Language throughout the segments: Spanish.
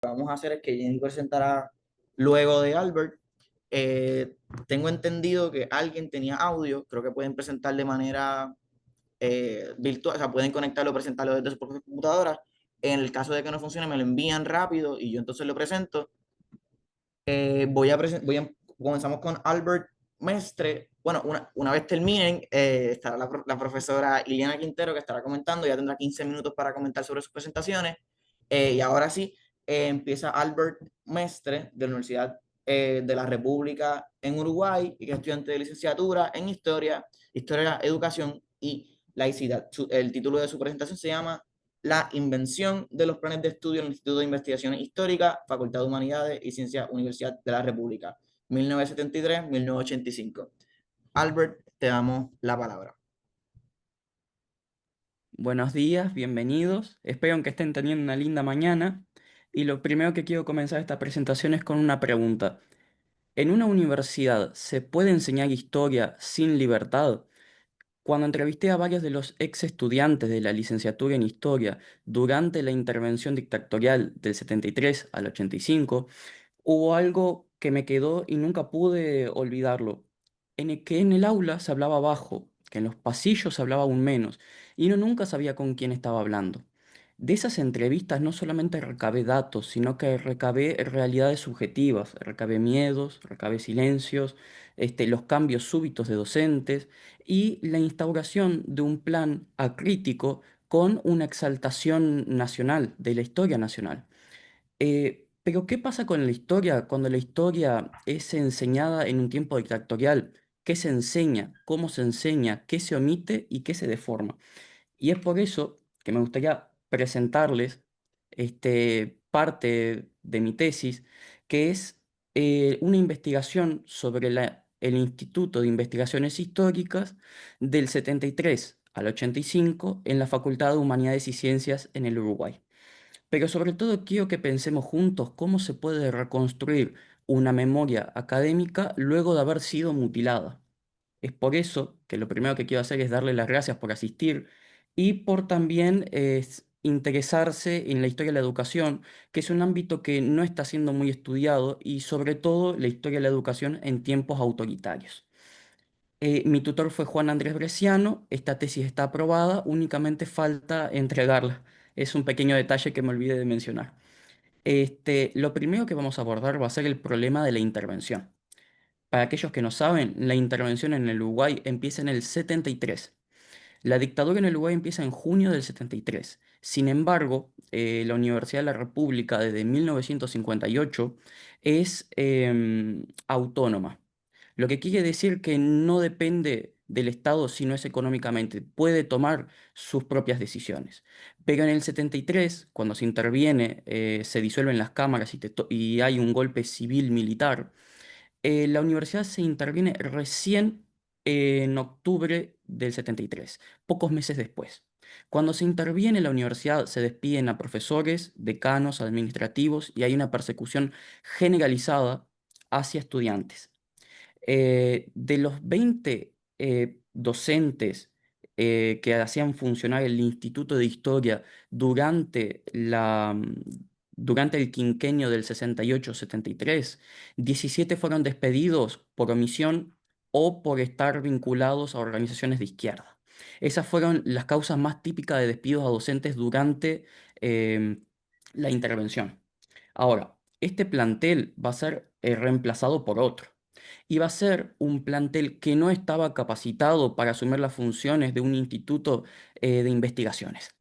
Vamos a hacer es que Jenny presentará luego de Albert. Eh, Tengo entendido que alguien tenía audio, creo que pueden presentar de manera virtual, o sea, pueden conectarlo, presentarlo desde su propia computadora. En el caso de que no funcione, me lo envían rápido y yo entonces lo presento. Comenzamos con Albert Mestre. Bueno, una vez terminen, estará la profesora Liliana Quintero que estará comentando, ya tendrá 15 minutos para comentar sobre sus presentaciones. Y ahora sí, empieza Albert Mestre de la Universidad de la República en Uruguay y que es estudiante de licenciatura en Historia, Educación y Laicidad. El título de su presentación se llama La invención de los planes de estudio en el Instituto de Investigaciones Históricas, Facultad de Humanidades y Ciencias, Universidad de la República, 1973-1985. Albert, te damos la palabra. Buenos días, bienvenidos. Espero que estén teniendo una linda mañana. Y lo primero que quiero comenzar esta presentación es con una pregunta. ¿En una universidad se puede enseñar historia sin libertad? Cuando entrevisté a varios de los ex estudiantes de la licenciatura en historia durante la intervención dictatorial del 73 al 85, hubo algo que me quedó y nunca pude olvidarlo. Que en el aula se hablaba bajo, que en los pasillos se hablaba aún menos, y uno nunca sabía con quién estaba hablando. De esas entrevistas no solamente recabé datos, sino que recabé realidades subjetivas, recabé miedos, recabé silencios, los cambios súbitos de docentes y la instauración de un plan acrítico con una exaltación nacional, de la historia nacional. Pero ¿qué pasa con la historia cuando la historia es enseñada en un tiempo dictatorial? ¿Qué se enseña? ¿Cómo se enseña? ¿Qué se omite y qué se deforma? Y es por eso que me gustaría presentarles parte de mi tesis, que es una investigación sobre el Instituto de Investigaciones Históricas del 73 al 85 en la Facultad de Humanidades y Ciencias en el Uruguay. Pero sobre todo quiero que pensemos juntos cómo se puede reconstruir una memoria académica luego de haber sido mutilada. Es por eso que lo primero que quiero hacer es darle las gracias por asistir y por también interesarse en la historia de la educación, que es un ámbito que no está siendo muy estudiado y sobre todo la historia de la educación en tiempos autoritarios. Mi tutor fue Juan Andrés Bresciano, esta tesis está aprobada, únicamente falta entregarla. Es un pequeño detalle que me olvidé de mencionar. Lo primero que vamos a abordar va a ser el problema de la intervención. Para aquellos que no saben, la intervención en el Uruguay empieza en el 73. La dictadura en el Uruguay empieza en junio del 73. Sin embargo, la Universidad de la República desde 1958 es autónoma. Lo que quiere decir que no depende del Estado si no es económicamente. Puede tomar sus propias decisiones. Pero en el 73, cuando se interviene, se disuelven las cámaras y hay un golpe civil militar, la universidad se interviene recién en octubre del 73, pocos meses después. Cuando se interviene la universidad se despiden a profesores, decanos, administrativos y hay una persecución generalizada hacia estudiantes. De los 20 docentes que hacían funcionar el Instituto de Historia durante el quinquenio del 68-73, 17 fueron despedidos por omisión o por estar vinculados a organizaciones de izquierda. Esas fueron las causas más típicas de despidos a docentes durante eh, la intervención. Ahora, este plantel va a ser reemplazado por otro. Y va a ser un plantel que no estaba capacitado para asumir las funciones de un instituto de investigaciones.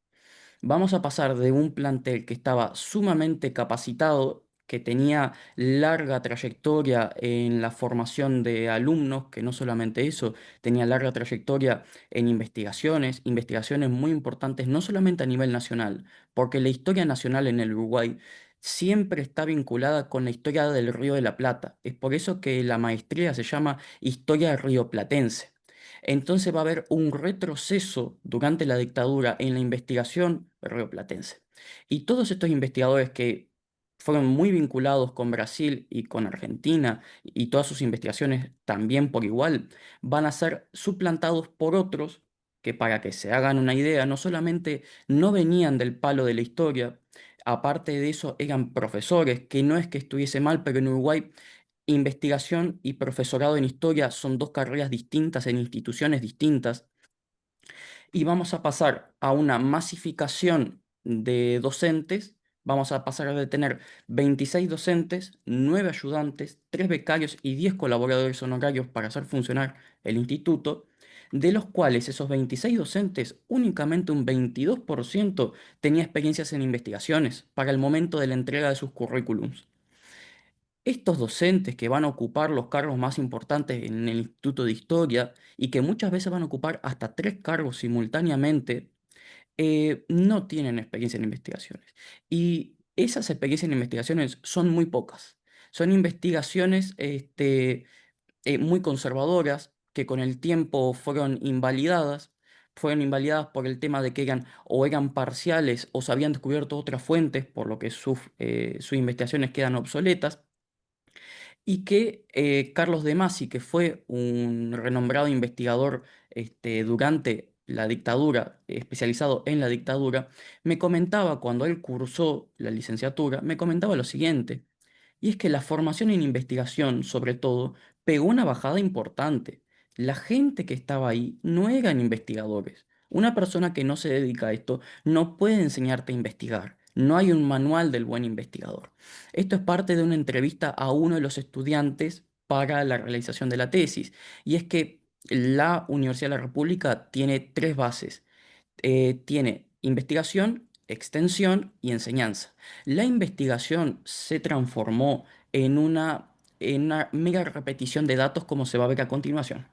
Vamos a pasar de un plantel que estaba sumamente capacitado, que tenía larga trayectoria en la formación de alumnos, que no solamente eso, tenía larga trayectoria en investigaciones, investigaciones muy importantes, no solamente a nivel nacional, porque la historia nacional en el Uruguay siempre está vinculada con la historia del Río de la Plata. Es por eso que la maestría se llama Historia rioplatense. Entonces va a haber un retroceso durante la dictadura en la investigación rioplatense. Y todos estos investigadores que fueron muy vinculados con Brasil y con Argentina, y todas sus investigaciones también por igual, van a ser suplantados por otros que, para que se hagan una idea, no solamente no venían del palo de la historia, aparte de eso, eran profesores, que no es que estuviese mal, pero en Uruguay investigación y profesorado en historia son dos carreras distintas en instituciones distintas y vamos a pasar a una masificación de docentes. Vamos a pasar de tener 26 docentes, 9 ayudantes, 3 becarios y 10 colaboradores honorarios para hacer funcionar el instituto, de los cuales esos 26 docentes, únicamente un 22% tenía experiencias en investigaciones para el momento de la entrega de sus currículums. Estos docentes que van a ocupar los cargos más importantes en el Instituto de Historia y que muchas veces van a ocupar hasta 3 cargos simultáneamente, no tienen experiencia en investigaciones. Y esas experiencias en investigaciones son muy pocas. Son investigaciones muy conservadoras que con el tiempo fueron invalidadas. Fueron invalidadas por el tema de que eran o eran parciales o se habían descubierto otras fuentes, por lo que sus investigaciones quedan obsoletas y que Carlos de Masi, que fue un renombrado investigador durante la dictadura, especializado en la dictadura, me comentaba cuando él cursó la licenciatura, me comentaba lo siguiente, y es que la formación en investigación, sobre todo, pegó una bajada importante. La gente que estaba ahí no eran investigadores. Una persona que no se dedica a esto no puede enseñarte a investigar. No hay un manual del buen investigador. Esto es parte de una entrevista a uno de los estudiantes para la realización de la tesis. Y es que la Universidad de la República tiene 3 bases. Tiene investigación, extensión y enseñanza. La investigación se transformó en una mera repetición de datos como se va a ver a continuación.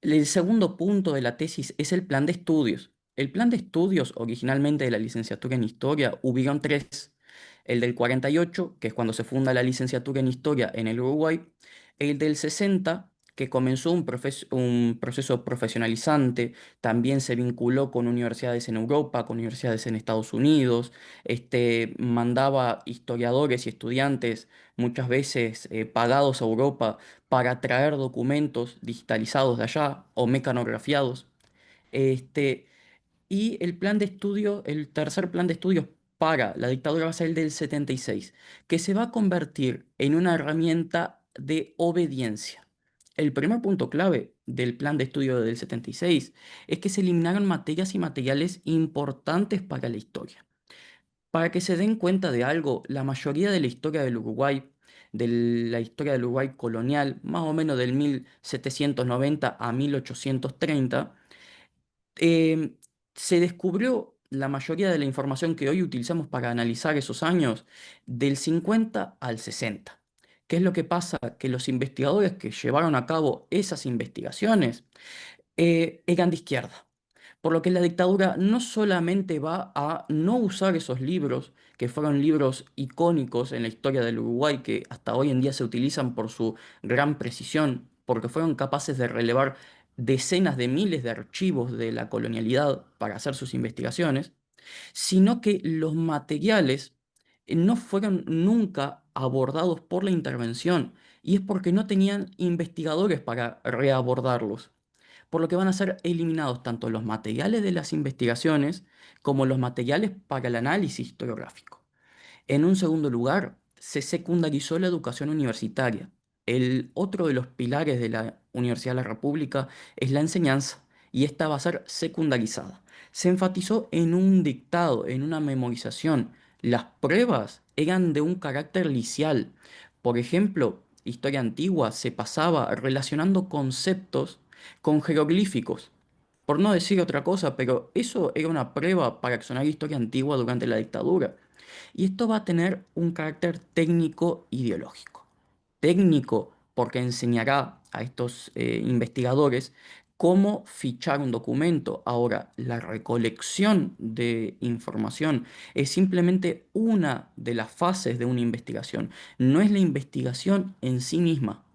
El segundo punto de la tesis es el plan de estudios. El plan de estudios originalmente de la licenciatura en Historia hubieron 3. El del 48, que es cuando se funda la licenciatura en Historia en el Uruguay. El del 60, que comenzó un proceso profesionalizante, también se vinculó con universidades en Europa, con universidades en Estados Unidos, mandaba historiadores y estudiantes, muchas veces pagados a Europa, para traer documentos digitalizados de allá o mecanografiados. Este, y el plan de estudio, el tercer plan de estudios para la dictadura va a ser el del 76, que se va a convertir en una herramienta de obediencia. El primer punto clave del plan de estudio del 76 es que se eliminaron materias y materiales importantes para la historia. Para que se den cuenta de algo, la mayoría de la historia del Uruguay, de la historia del Uruguay colonial, más o menos del 1790 a 1830, eh, se descubrió la mayoría de la información que hoy utilizamos para analizar esos años del 50 al 60. ¿Qué es lo que pasa? Que los investigadores que llevaron a cabo esas investigaciones eran de izquierda. Por lo que la dictadura no solamente va a no usar esos libros, que fueron libros icónicos en la historia del Uruguay, que hasta hoy en día se utilizan por su gran precisión, porque fueron capaces de relevar decenas de miles de archivos de la colonialidad para hacer sus investigaciones, sino que los materiales no fueron nunca abordados por la intervención, y es porque no tenían investigadores para reabordarlos, por lo que van a ser eliminados tanto los materiales de las investigaciones como los materiales para el análisis historiográfico. En un segundo lugar, se secundarizó la educación universitaria. El otro de los pilares de la Universidad de la República es la enseñanza, y esta va a ser secundarizada. Se enfatizó en un dictado, en una memorización. Las pruebas eran de un carácter licial. Por ejemplo, historia antigua se pasaba relacionando conceptos con jeroglíficos. Por no decir otra cosa, pero eso era una prueba para accionar historia antigua durante la dictadura. Y esto va a tener un carácter técnico ideológico. Técnico porque enseñará a estos investigadores cómo fichar un documento. Ahora, la recolección de información es simplemente una de las fases de una investigación. No es la investigación en sí misma,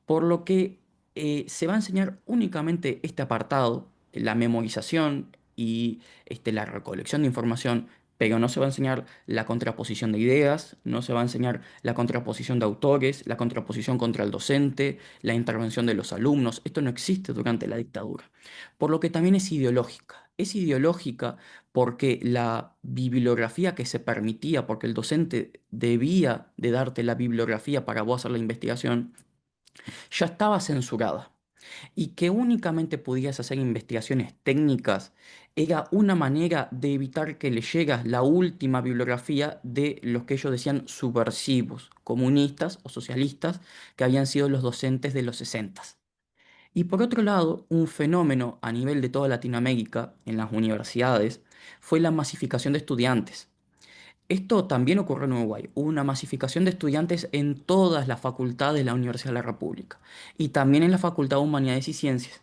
por lo que se va a enseñar únicamente este apartado, la memorización y la recolección de información, pero no se va a enseñar la contraposición de ideas, no se va a enseñar la contraposición de autores, la contraposición contra el docente, la intervención de los alumnos. Esto no existe durante la dictadura, por lo que también es ideológica. Es ideológica porque la bibliografía que se permitía, porque el docente debía de darte la bibliografía para vos hacer la investigación, ya estaba censurada y que únicamente podías hacer investigaciones técnicas era una manera de evitar que le llegas la última bibliografía de los que ellos decían subversivos, comunistas o socialistas, que habían sido los docentes de los 60. Y por otro lado, un fenómeno a nivel de toda Latinoamérica en las universidades fue la masificación de estudiantes. Esto también ocurrió en Uruguay. Hubo una masificación de estudiantes en todas las facultades de la Universidad de la República y también en la Facultad de Humanidades y Ciencias.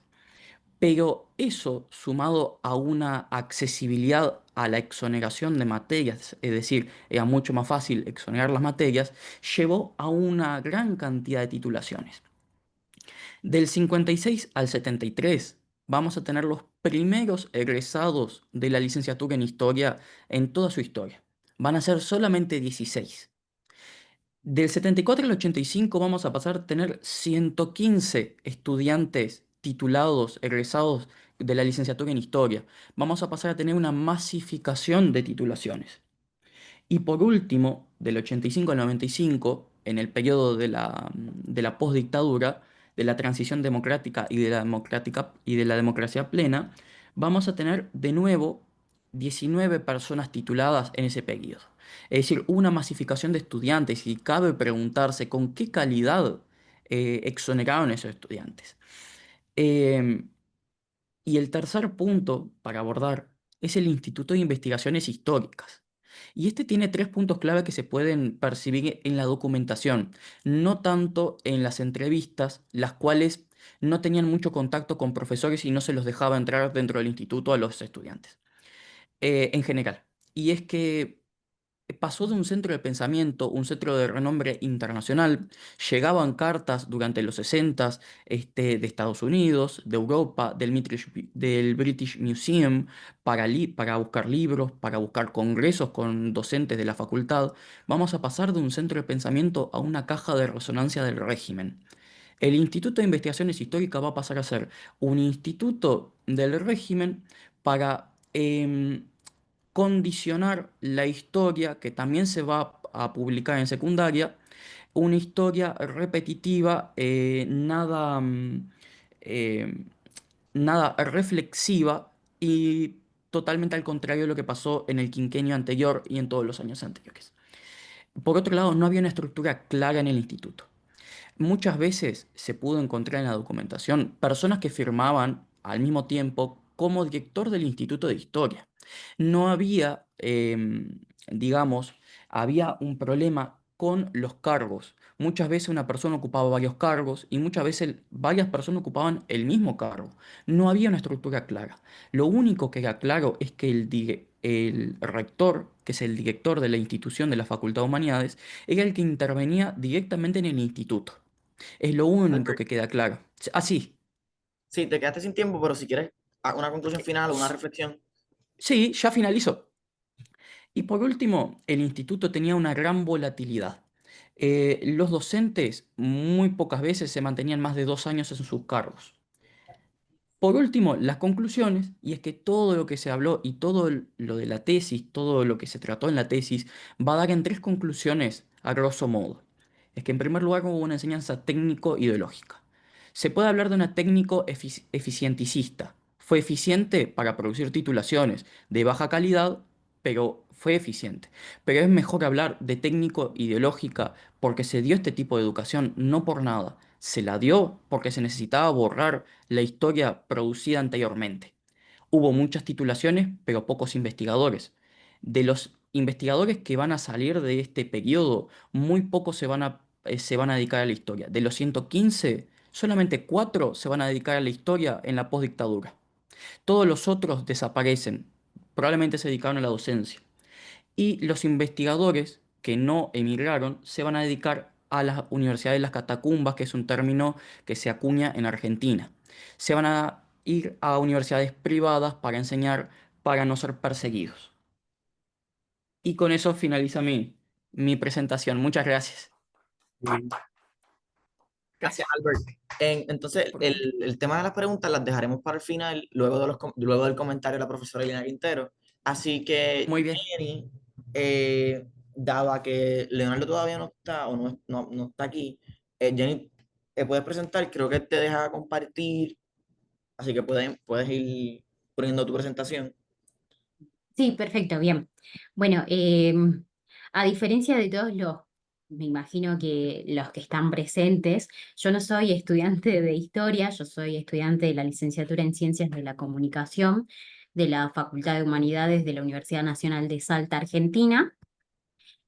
Pero eso, sumado a una accesibilidad a la exoneración de materias, es decir, era mucho más fácil exonerar las materias, llevó a una gran cantidad de titulaciones. Del 56 al 73 vamos a tener los primeros egresados de la licenciatura en historia en toda su historia. Van a ser solamente 16. Del 74 al 85 vamos a pasar a tener 115 estudiantes titulados, egresados de la licenciatura en historia. Vamos a pasar a tener una masificación de titulaciones. Y por último, del 85 al 95, en el periodo de la postdictadura, de la transición democrática y de la democracia plena, vamos a tener de nuevo 19 personas tituladas en ese periodo. Es decir, una masificación de estudiantes y cabe preguntarse con qué calidad exoneraron esos estudiantes. Em, y el tercer punto para abordar es el Instituto de Investigaciones Históricas. Y este tiene tres puntos clave que se pueden percibir en la documentación, no tanto en las entrevistas, las cuales no tenían mucho contacto con profesores y no se los dejaba entrar dentro del instituto a los estudiantes, en general. Y es que pasó de un centro de pensamiento, un centro de renombre internacional. Llegaban cartas durante los 60 de Estados Unidos, de Europa, del British Museum, para buscar libros, para buscar congresos con docentes de la facultad. Vamos a pasar de un centro de pensamiento a una caja de resonancia del régimen. El Instituto de Investigaciones Históricas va a pasar a ser un instituto del régimen para condicionar la historia que también se va a publicar en secundaria, una historia repetitiva, eh, nada reflexiva y totalmente al contrario de lo que pasó en el quinquenio anterior y en todos los años anteriores. Por otro lado, no había una estructura clara en el instituto. Muchas veces se pudo encontrar en la documentación personas que firmaban al mismo tiempo como director del Instituto de Historia. No había, digamos, había un problema con los cargos. Muchas veces una persona ocupaba varios cargos y muchas veces varias personas ocupaban el mismo cargo. No había una estructura clara. Lo único que era claro es que el rector, que es el director de la institución de la Facultad de Humanidades, era el que intervenía directamente en el instituto. Es lo único Albert, que queda claro. Así. sí, te quedaste sin tiempo, pero si quieres una conclusión final o una reflexión. Sí, ya finalizó. Y por último, el instituto tenía una gran volatilidad. Los docentes muy pocas veces se mantenían más de 2 años en sus cargos. Por último, las conclusiones, y es que todo lo que se habló y todo lo de la tesis, todo lo que se trató en la tesis, va a dar en tres conclusiones a grosso modo. Es que en primer lugar hubo una enseñanza técnico-ideológica. Se puede hablar de una técnico-eficienticista. Fue eficiente para producir titulaciones de baja calidad, pero fue eficiente. Pero es mejor hablar de técnico-ideológica porque se dio este tipo de educación no por nada. Se la dio porque se necesitaba borrar la historia producida anteriormente. Hubo muchas titulaciones, pero pocos investigadores. De los investigadores que van a salir de este periodo, muy pocos se van a dedicar a la historia. De los 115, solamente 4 se van a dedicar a la historia en la postdictadura. Todos los otros desaparecen. Probablemente se dedicaron a la docencia. Y los investigadores que no emigraron se van a dedicar a las universidades de las catacumbas, que es un término que se acuña en Argentina. Se van a ir a universidades privadas para enseñar, para no ser perseguidos. Y con eso finaliza mi presentación. Muchas gracias. Gracias, Albert. Entonces, Por favor. el tema de las preguntas las dejaremos para el final, luego, luego del comentario de la profesora Elena Quintero. Así que, Muy bien. Jenny, dado a que Leonardo todavía no está o no está aquí, Jenny, te puedes presentar, creo que te deja compartir, así que puedes ir poniendo tu presentación. Sí, perfecto, bien. Bueno, a diferencia de todos me imagino que los que están presentes, yo no soy estudiante de historia, yo soy estudiante de la licenciatura en Ciencias de la Comunicación de la Facultad de Humanidades de la Universidad Nacional de Salta, Argentina.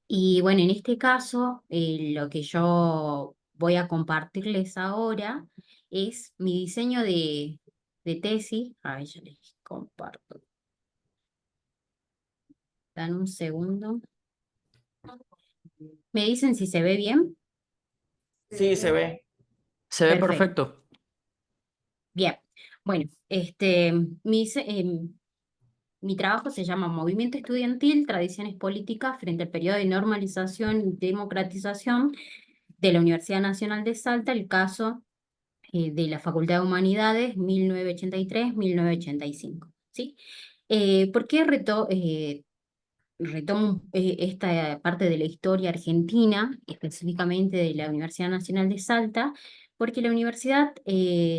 Y bueno, en este caso, lo que yo voy a compartirles ahora es mi diseño de tesis. A ver, yo les comparto. Dan un segundo. ¿Me dicen si se ve bien? Sí, se ve. Se ve Perfecto. perfecto. Bien. Bueno, mi trabajo se llama Movimiento Estudiantil, Tradiciones Políticas frente al periodo de normalización y democratización de la Universidad Nacional de Salta, el caso de la Facultad de Humanidades 1983-1985. ¿Sí? ¿Por qué retomo esta parte de la historia argentina, específicamente de la Universidad Nacional de Salta? Porque la Universidad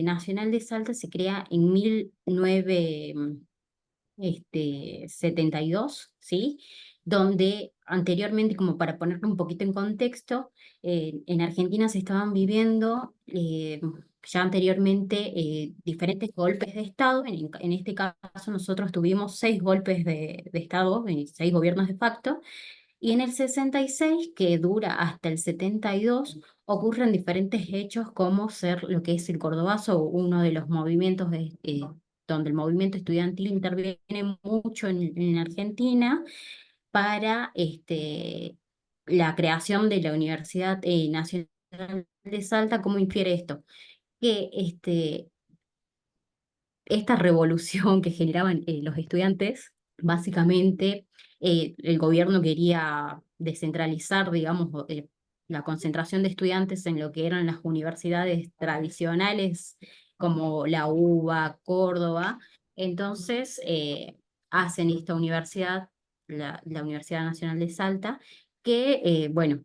Nacional de Salta se crea en 1972, ¿sí? Donde anteriormente, como para ponerlo un poquito en contexto, en Argentina se estaban viviendo ya anteriormente diferentes golpes de Estado. En este caso nosotros tuvimos 6 golpes de Estado, 6 gobiernos de facto, y en el 66, que dura hasta el 72, ocurren diferentes hechos como ser lo que es el Cordobazo, uno de los movimientos donde el movimiento estudiantil interviene mucho en Argentina para la creación de la Universidad Nacional de Salta. ¿Cómo infiere esto? Que esta revolución que generaban los estudiantes, básicamente el gobierno quería descentralizar, digamos, la concentración de estudiantes en lo que eran las universidades tradicionales como la UBA, Córdoba. Entonces hacen esta universidad, la Universidad Nacional de Salta, que, bueno,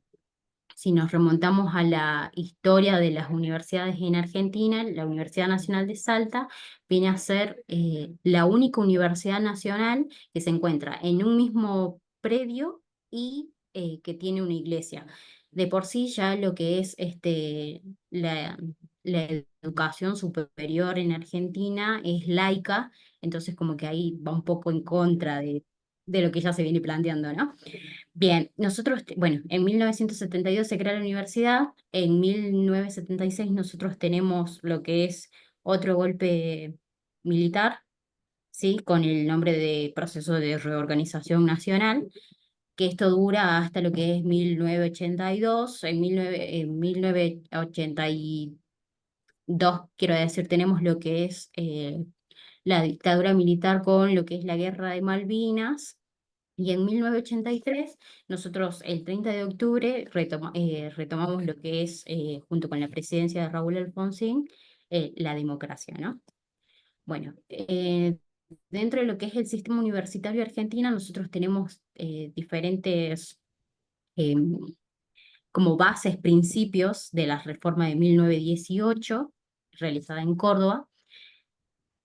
si nos remontamos a la historia de las universidades en Argentina, la Universidad Nacional de Salta viene a ser la única universidad nacional que se encuentra en un mismo predio y que tiene una iglesia. De por sí ya lo que es la, la educación superior en Argentina es laica, entonces como que ahí va un poco en contra de lo que ya se viene planteando, ¿no? Bien, nosotros, bueno, en 1972 se crea la universidad, en 1976 nosotros tenemos lo que es otro golpe militar, ¿sí? Con el nombre de Proceso de Reorganización Nacional, que esto dura hasta lo que es 1982. En 1982, quiero decir, tenemos lo que es la dictadura militar con lo que es la Guerra de Malvinas. Y en 1983, nosotros el 30 de octubre retomamos lo que es, junto con la presidencia de Raúl Alfonsín, la democracia, ¿no? Bueno, dentro de lo que es el sistema universitario argentino, nosotros tenemos diferentes em, como bases, principios de la reforma de 1918, realizada en Córdoba,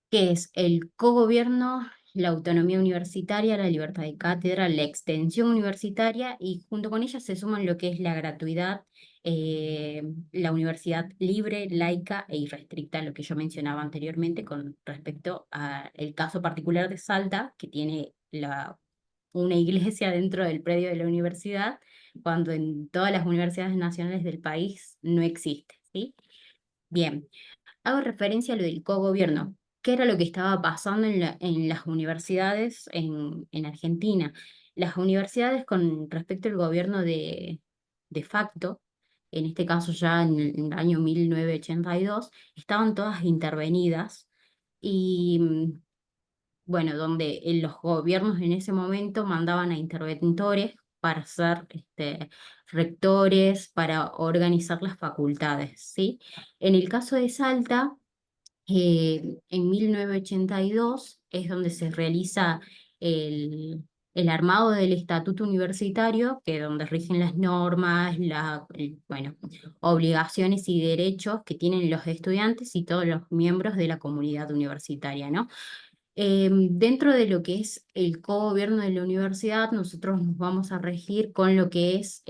que es el cogobierno, la autonomía universitaria, la libertad de cátedra, la extensión universitaria, y junto con ella se suman lo que es la gratuidad, la universidad libre, laica e irrestricta, lo que yo mencionaba anteriormente con respecto al caso particular de Salta, que tiene una iglesia dentro del predio de la universidad, cuando en todas las universidades nacionales del país no existe, ¿sí? Bien. Hago referencia a lo del cogobierno. ¿Qué era lo que estaba pasando en las universidades en Argentina? Las universidades con respecto al gobierno de facto, en este caso ya en el año 1982, estaban todas intervenidas y bueno, donde los gobiernos en ese momento mandaban a interventores para ser rectores, para organizar las facultades, ¿sí? En el caso de Salta, en 1982 es donde se realiza el armado del estatuto universitario, que donde rigen las normas, bueno, obligaciones y derechos que tienen los estudiantes y todos los miembros de la comunidad universitaria, ¿no? Dentro de lo que es el cogobierno de la universidad, nosotros nos vamos a regir con lo que es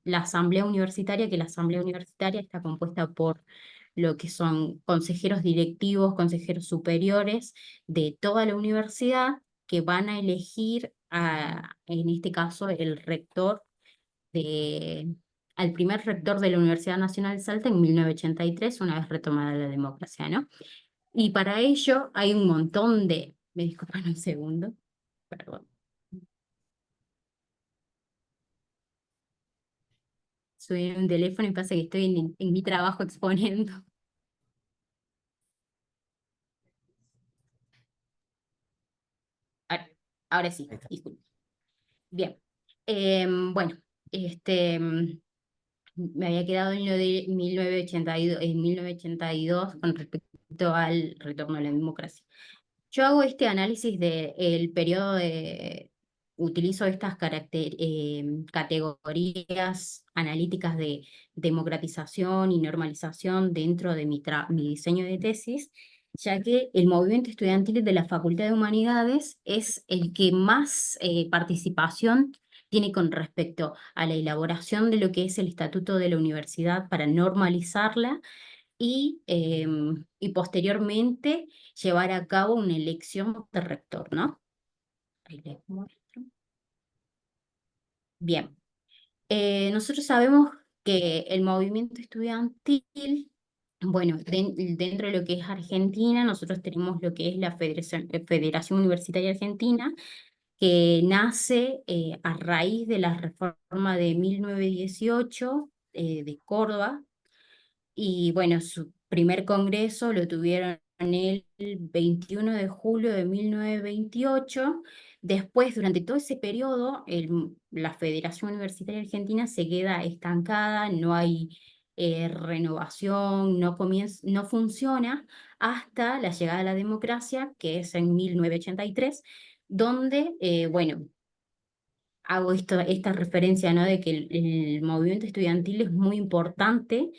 la asamblea universitaria, que la asamblea universitaria está compuesta por lo que son consejeros directivos, consejeros superiores de toda la universidad, que van a elegir, en este caso, al primer rector de la Universidad Nacional de Salta en 1983, una vez retomada la democracia, ¿no? Y para ello hay un montón de... Me disculpan un segundo, perdón. Soy en un teléfono y pasa que estoy en mi trabajo exponiendo. Ahora, ahora sí, Ahí está. disculpen. Bien. Bueno, me había quedado en lo de 1982 con respecto al retorno a la democracia. Yo hago este análisis del periodo utilizo estas categorías analíticas de democratización y normalización dentro de mi diseño de tesis, ya que el movimiento estudiantil de la Facultad de Humanidades es el que más participación tiene con respecto a la elaboración de lo que es el estatuto de la universidad para normalizarla y posteriormente llevar a cabo una elección de rector, ¿no? Ahí les muestro. Bien, nosotros sabemos que el movimiento estudiantil, bueno, dentro de lo que es Argentina, nosotros tenemos lo que es la Federación Universitaria Argentina, que nace a raíz de la reforma de 1918 de Córdoba. Y bueno, su primer congreso lo tuvieron el 21 de julio de 1928. Después, durante todo ese periodo, la Federación Universitaria Argentina se queda estancada, no hay renovación, no funciona hasta la llegada de la democracia, que es en 1983, donde, bueno, hago esta referencia, ¿no? De que el movimiento estudiantil es muy importante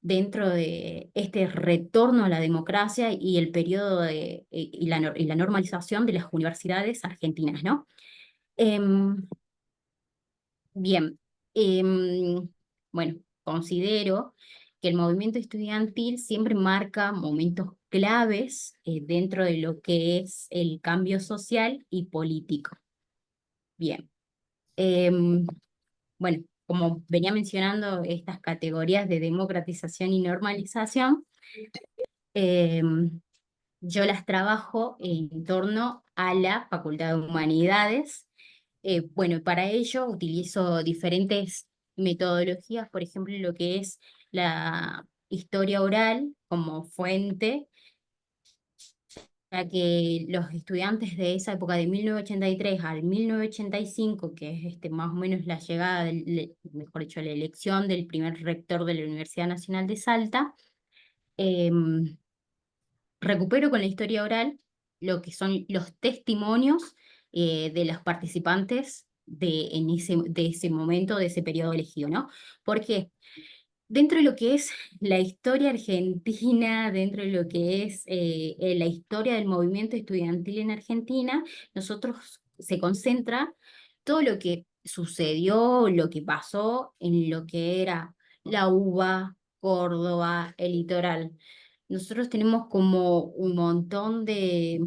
dentro de este retorno a la democracia y el periodo y la normalización de las universidades argentinas, ¿no? Em, bien, bueno, considero que el movimiento estudiantil siempre marca momentos claves dentro de lo que es el cambio social y político. Bien. Em, bueno, como venía mencionando estas categorías de democratización y normalización, yo las trabajo en torno a la Facultad de Humanidades. Bueno, para ello utilizo diferentes metodologías, por ejemplo, lo que es la historia oral como fuente, ya que los estudiantes de esa época de 1983 al 1985, que es más o menos la llegada, mejor dicho, la elección del primer rector de la Universidad Nacional de Salta, recupero con la historia oral lo que son los testimonios de los participantes de ese momento, de ese periodo elegido, ¿no? Porque dentro de lo que es la historia argentina, dentro de lo que es la historia del movimiento estudiantil en Argentina, nosotros se concentra todo lo que sucedió, lo que pasó en lo que era la UBA, Córdoba, el litoral. Nosotros tenemos como un montón de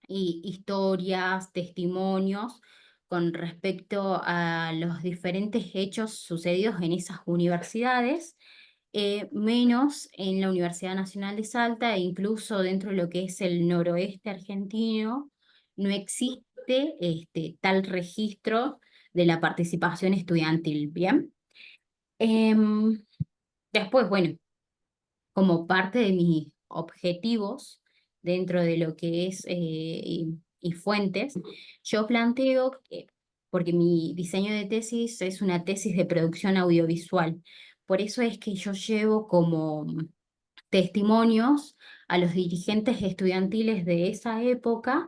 historias, testimonios con respecto a los diferentes hechos sucedidos en esas universidades, menos en la Universidad Nacional de Salta, e incluso dentro de lo que es el noroeste argentino, no existe tal registro de la participación estudiantil, ¿bien? Después, bueno, como parte de mis objetivos dentro de lo que es y fuentes, yo planteo que, porque mi diseño de tesis es una tesis de producción audiovisual, por eso es que yo llevo como testimonios a los dirigentes estudiantiles de esa época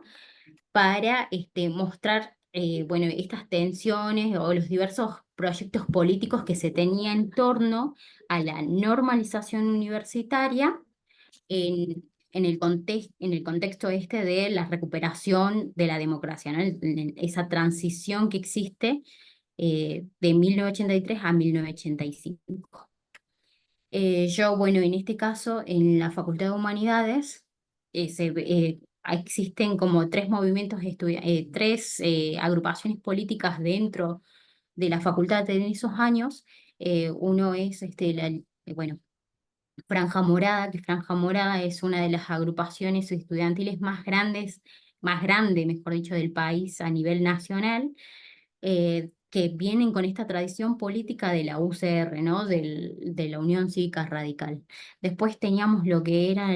para mostrar bueno, estas tensiones o los diversos proyectos políticos que se tenían en torno a la normalización universitaria en el contexto este de la recuperación de la democracia, ¿no? Esa transición que existe de 1983 a 1985. Yo, bueno, en este caso, en la Facultad de Humanidades, existen como tres movimientos, tres agrupaciones políticas dentro de la facultad en esos años. Uno es, bueno, Franja Morada, que Franja Morada es una de las agrupaciones estudiantiles más grande, mejor dicho, del país a nivel nacional, que vienen con esta tradición política de la UCR, ¿no? De la Unión Cívica Radical. Después teníamos lo que era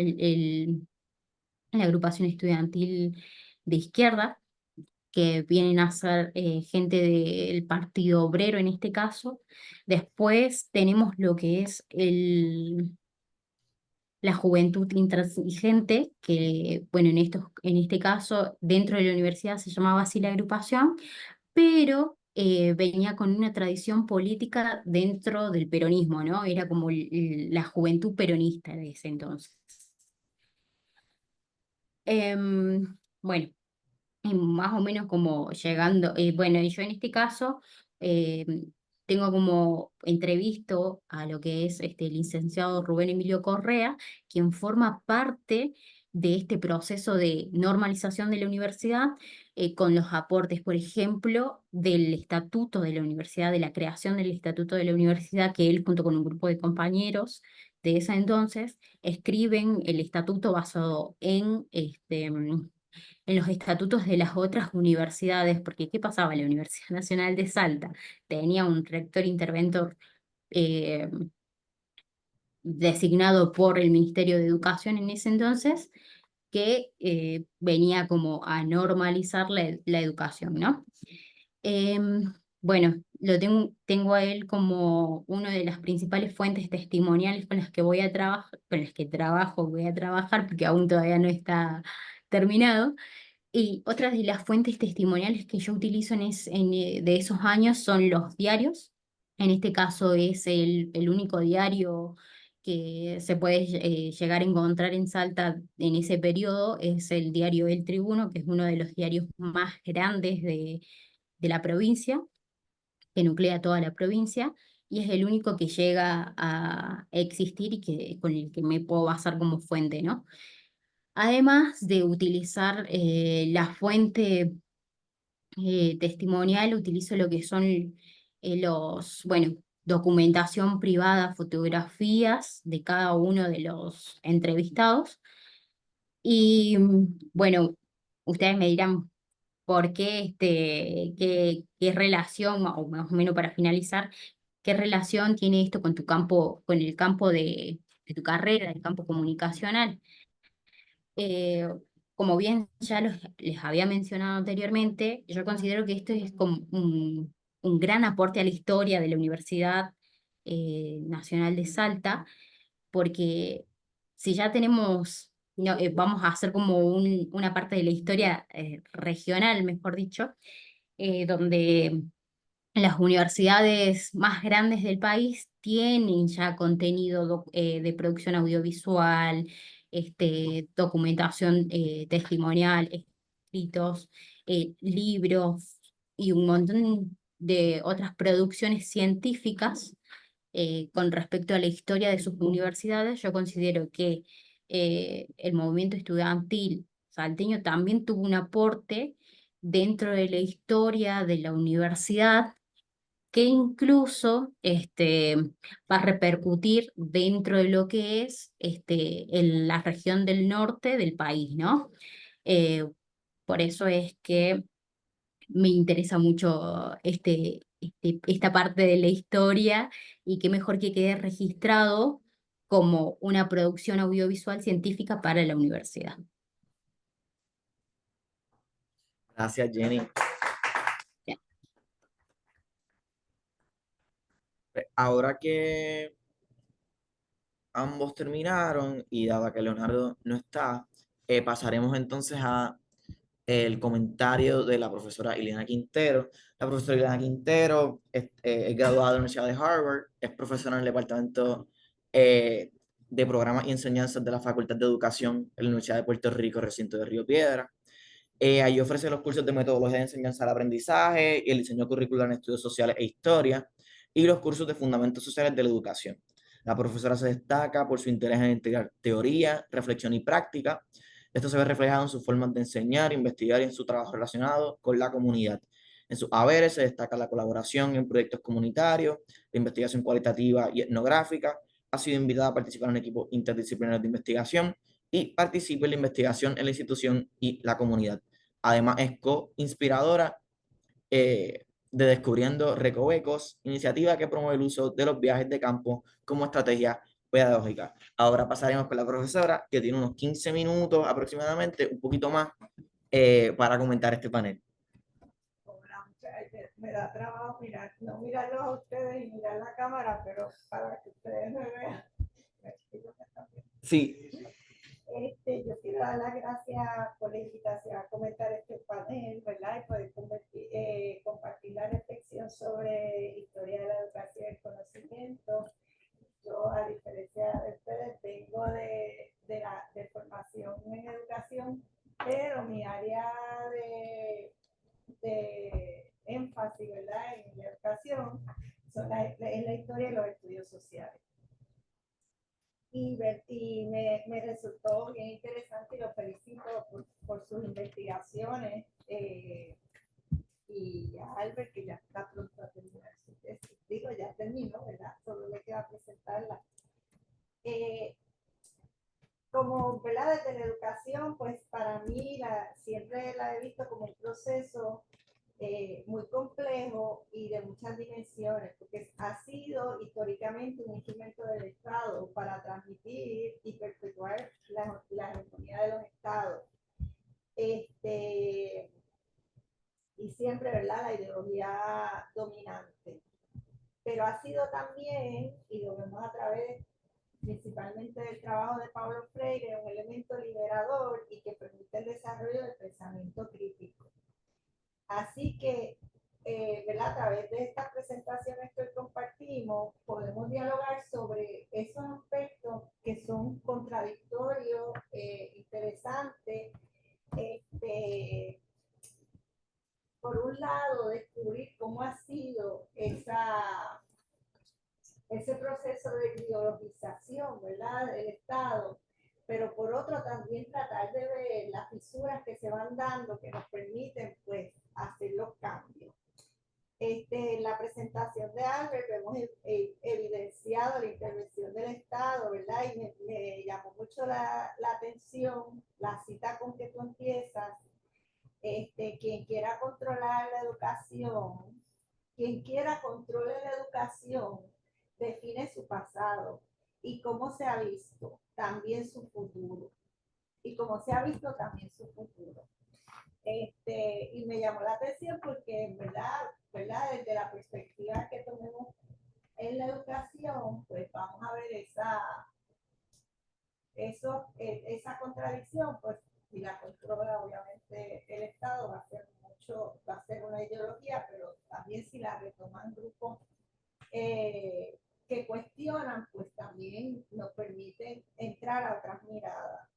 la agrupación estudiantil de izquierda, que vienen a ser gente del Partido Obrero en este caso. Después tenemos lo que es la juventud intransigente, que, bueno, en este caso, dentro de la universidad se llamaba así la agrupación, pero venía con una tradición política dentro del peronismo, ¿no? Era como la juventud peronista de ese entonces. Bueno, y más o menos como llegando, bueno, y yo en este caso eh, tengo como entrevisto a lo que es el licenciado Rubén Emilio Correa, quien forma parte de este proceso de normalización de la universidad, con los aportes, por ejemplo, del estatuto de la universidad, de la creación del estatuto de la universidad, que él junto con un grupo de compañeros de ese entonces escriben el estatuto basado en los estatutos de las otras universidades, porque ¿qué pasaba? La Universidad Nacional de Salta tenía un rector interventor eh, designado por el Ministerio de Educación en ese entonces, que venía como a normalizar la educación, ¿no? Bueno, tengo a él como una de las principales fuentes testimoniales con las que voy a trabajar, con las que trabajo, voy a trabajar, porque aún todavía no está terminado. Y otras de las fuentes testimoniales que yo utilizo de esos años son los diarios. En este caso es el único diario que se puede llegar a encontrar en Salta en ese periodo, es el diario El Tribuno, que es uno de los diarios más grandes de la provincia, que nuclea toda la provincia, y es el único que llega a existir y con el que me puedo basar como fuente, ¿no? Además de utilizar la fuente testimonial, utilizo lo que son bueno, documentación privada, fotografías de cada uno de los entrevistados. Y bueno, ustedes me dirán por qué, qué relación, o más o menos para finalizar, qué relación tiene esto con tu campo, con el campo de tu carrera, el campo comunicacional. Eh, Como bien ya les había mencionado anteriormente, yo considero que esto es como un gran aporte a la historia de la Universidad Nacional de Salta, porque si ya tenemos, no, vamos a hacer como una parte de la historia regional, mejor dicho, donde las universidades más grandes del país tienen ya contenido de producción audiovisual, documentación testimonial, escritos, libros y un montón de otras producciones científicas con respecto a la historia de sus universidades. Yo considero que el movimiento estudiantil salteño también tuvo un aporte dentro de la historia de la universidad, que incluso va a repercutir dentro de lo que es en la región del norte del país, ¿no? Eh, por eso es que me interesa mucho esta parte de la historia, y qué mejor que quede registrado como una producción audiovisual científica para la universidad. Gracias, Jenny. Ya. Ahora que ambos terminaron y dado que Leonardo no está, pasaremos entonces a el comentario de la profesora Ileana Quintero. La profesora Ileana Quintero es graduada de la Universidad de Harvard, es profesora en el departamento de programas y enseñanzas de la Facultad de Educación en la Universidad de Puerto Rico, recinto de Río Piedra. Ahí ofrece los cursos de metodología de enseñanza al aprendizaje y el diseño curricular en estudios sociales e historia, y los cursos de fundamentos sociales de la educación. La profesora se destaca por su interés en integrar teoría, reflexión y práctica. Esto se ve reflejado en sus formas de enseñar, investigar y en su trabajo relacionado con la comunidad. En sus haberes se destaca la colaboración en proyectos comunitarios, la investigación cualitativa y etnográfica. Ha sido invitada a participar en equipos interdisciplinarios de investigación y participa en la investigación en la institución y la comunidad. Además, es co-inspiradora de Descubriendo Recovecos, iniciativa que promueve el uso de los viajes de campo como estrategia pedagógica. Ahora pasaremos con la profesora, que tiene unos 15 minutos aproximadamente, un poquito más, para comentar este panel. Me da trabajo mirar, no mirarlos a ustedes y mirar la cámara, pero para que ustedes me vean. Sí. Yo quiero dar las gracias por la invitación a comentar este panel, ¿verdad? Y poder compartir la reflexión sobre historia de la educación y el conocimiento. Yo, a diferencia de ustedes, vengo de formación en educación, pero mi área de énfasis, ¿verdad?, en la educación es la historia y los estudios sociales. Y me resultó bien interesante y lo felicito por sus investigaciones. Y a Albert, que ya está pronto a terminar su tesis. Digo, ya terminó, ¿verdad? Solo le queda presentarla. Como, ¿verdad?, desde la educación, pues para mí siempre la he visto como un proceso muy complejo y de muchas dimensiones, porque ha sido históricamente un instrumento del Estado para transmitir y perpetuar la hegemonía de los Estados. Y siempre, ¿verdad?, la ideología dominante. Pero ha sido también, y lo vemos a través principalmente del trabajo de Paulo Freire, un elemento liberador y que permite el desarrollo del pensamiento crítico. Así que, ¿verdad?, a través de estas presentaciones que hoy compartimos, podemos dialogar sobre esos aspectos que son contradictorios, interesantes. Por un lado, descubrir cómo ha sido ese proceso de ideologización, ¿verdad?, del Estado, pero por otro también tratar de ver las fisuras que se van dando que nos permiten, pues, hacer los cambios. En la presentación de Albert hemos evidenciado la intervención del Estado, ¿verdad? Y me llamó mucho la atención la cita con que tú empiezas. Quien quiera controlar la educación, quien quiera controlar la educación, define su pasado y cómo se ha visto también su futuro. Y cómo se ha visto también su futuro. Y me llamó la atención porque en verdad, desde la perspectiva que tomemos en la educación, pues vamos a ver esa contradicción, pues si la controla obviamente el Estado va a ser una ideología, pero también si la retoman grupos que cuestionan, pues también nos permiten entrar a otras miradas.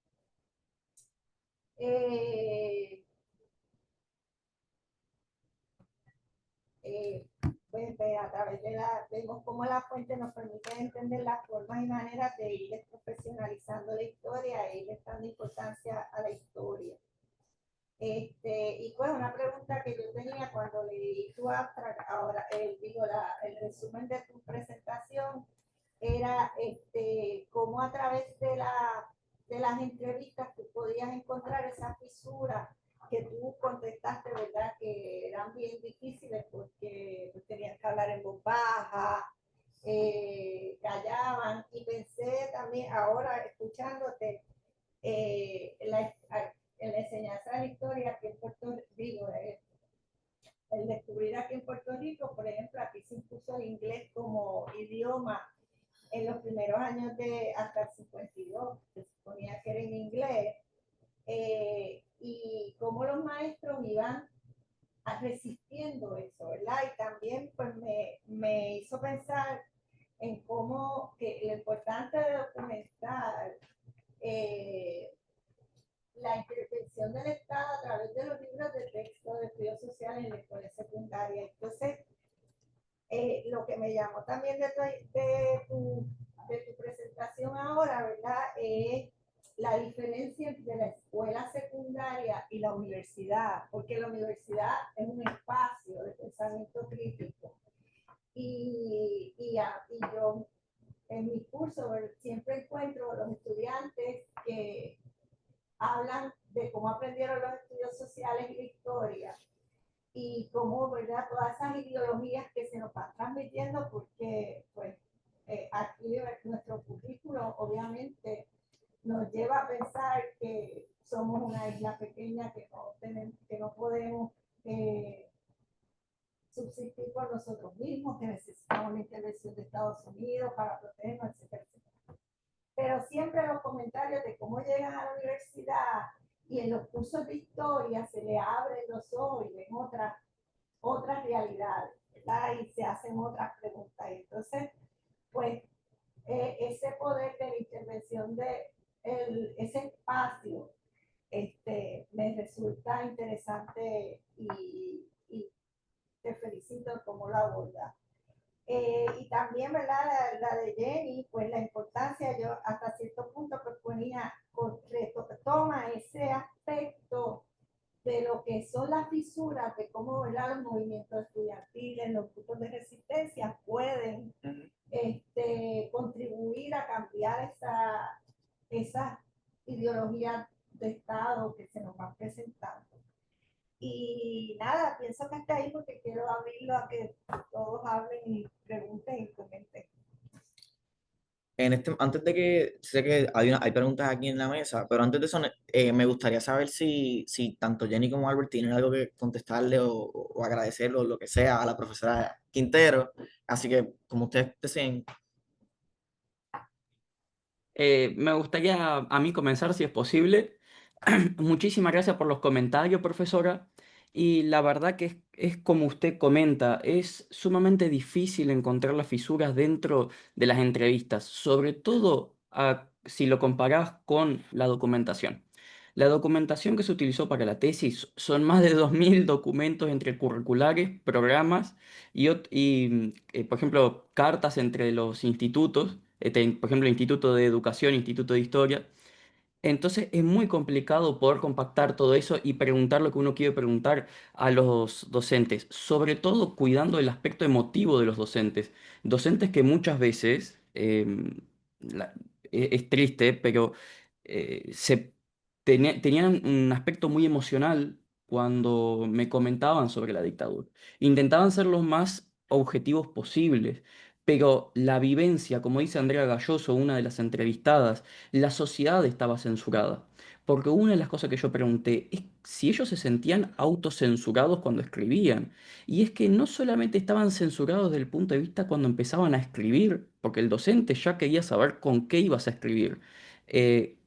Pues a través vemos cómo la fuente nos permite entender las formas y maneras de ir profesionalizando la historia e ir dando importancia a la historia. Y pues una pregunta que yo tenía cuando leí tu abstract, ahora el resumen de tu presentación, era cómo a través de las entrevistas tú podías encontrar esa fisura que tú contestaste, ¿verdad?, que eran bien difíciles porque pues, tenían que hablar en voz baja, callaban, y pensé también ahora escuchándote en la enseñanza de la historia aquí en Puerto Rico, el descubrir aquí en Puerto Rico, por ejemplo, aquí se impuso el inglés como idioma en los primeros años hasta el 52, se suponía que era en inglés, y cómo los maestros iban resistiendo eso, ¿verdad? Y también pues me hizo pensar en cómo que lo importante de documentar la intervención del Estado a través de los libros de texto de estudios sociales en la escuela secundaria. Entonces, lo que me llamó también de tu presentación ahora, ¿verdad? Es la diferencia entre la escuela secundaria y la universidad, porque la universidad es un espacio de pensamiento crítico. Y yo en mi curso siempre encuentro a los estudiantes que hablan de cómo aprendieron los estudios sociales y la historia y cómo, ¿verdad? Todas esas ideologías que se nos van transmitiendo, porque pues aquí nuestro currículo obviamente nos lleva a pensar que somos una isla pequeña que no podemos subsistir por nosotros mismos, que necesitamos la intervención de Estados Unidos para protegernos, etcétera, etcétera. Pero siempre los comentarios de cómo llegan a la universidad y en los cursos de historia se le abren los ojos y ven otras realidades, ¿verdad? Y se hacen otras preguntas. Y entonces, pues, ese poder de la intervención de ese espacio me resulta interesante y te felicito como lo aborda. Y también, ¿verdad? La de Jenny, pues la importancia, yo hasta cierto punto pues ponía, toma ese aspecto de lo que son las fisuras, de cómo, ¿verdad? Los movimientos estudiantiles, los grupos de resistencia pueden contribuir a cambiar esa ideología de Estado que se nos va presentando. Y nada, pienso que está ahí porque quiero abrirlo a que todos hablen y pregunten y comenten. Antes de que, sé que hay preguntas aquí en la mesa, pero antes de eso, me gustaría saber si tanto Jenny como Albert tienen algo que contestarle o agradecerle o lo que sea a la profesora Quintero. Así que, como ustedes deseen. Me gustaría a mí comenzar, si es posible. Muchísimas gracias por los comentarios, profesora. Y la verdad que es como usted comenta, es sumamente difícil encontrar las fisuras dentro de las entrevistas, sobre todo si lo comparás con la documentación. La documentación que se utilizó para la tesis son más de 2000 documentos entre curriculares, programas por ejemplo, cartas entre los institutos, por ejemplo, Instituto de Educación, Instituto de Historia. Entonces es muy complicado poder compactar todo eso y preguntar lo que uno quiere preguntar a los docentes, sobre todo cuidando el aspecto emotivo de los docentes. Docentes que muchas veces, es triste, pero tenían un aspecto muy emocional cuando me comentaban sobre la dictadura. Intentaban ser los más objetivos posibles, pero la vivencia, como dice Andrea Galloso, una de las entrevistadas, la sociedad estaba censurada. Porque una de las cosas que yo pregunté es si ellos se sentían autocensurados cuando escribían. Y es que no solamente estaban censurados desde el punto de vista cuando empezaban a escribir, porque el docente ya quería saber con qué ibas a escribir. Eh,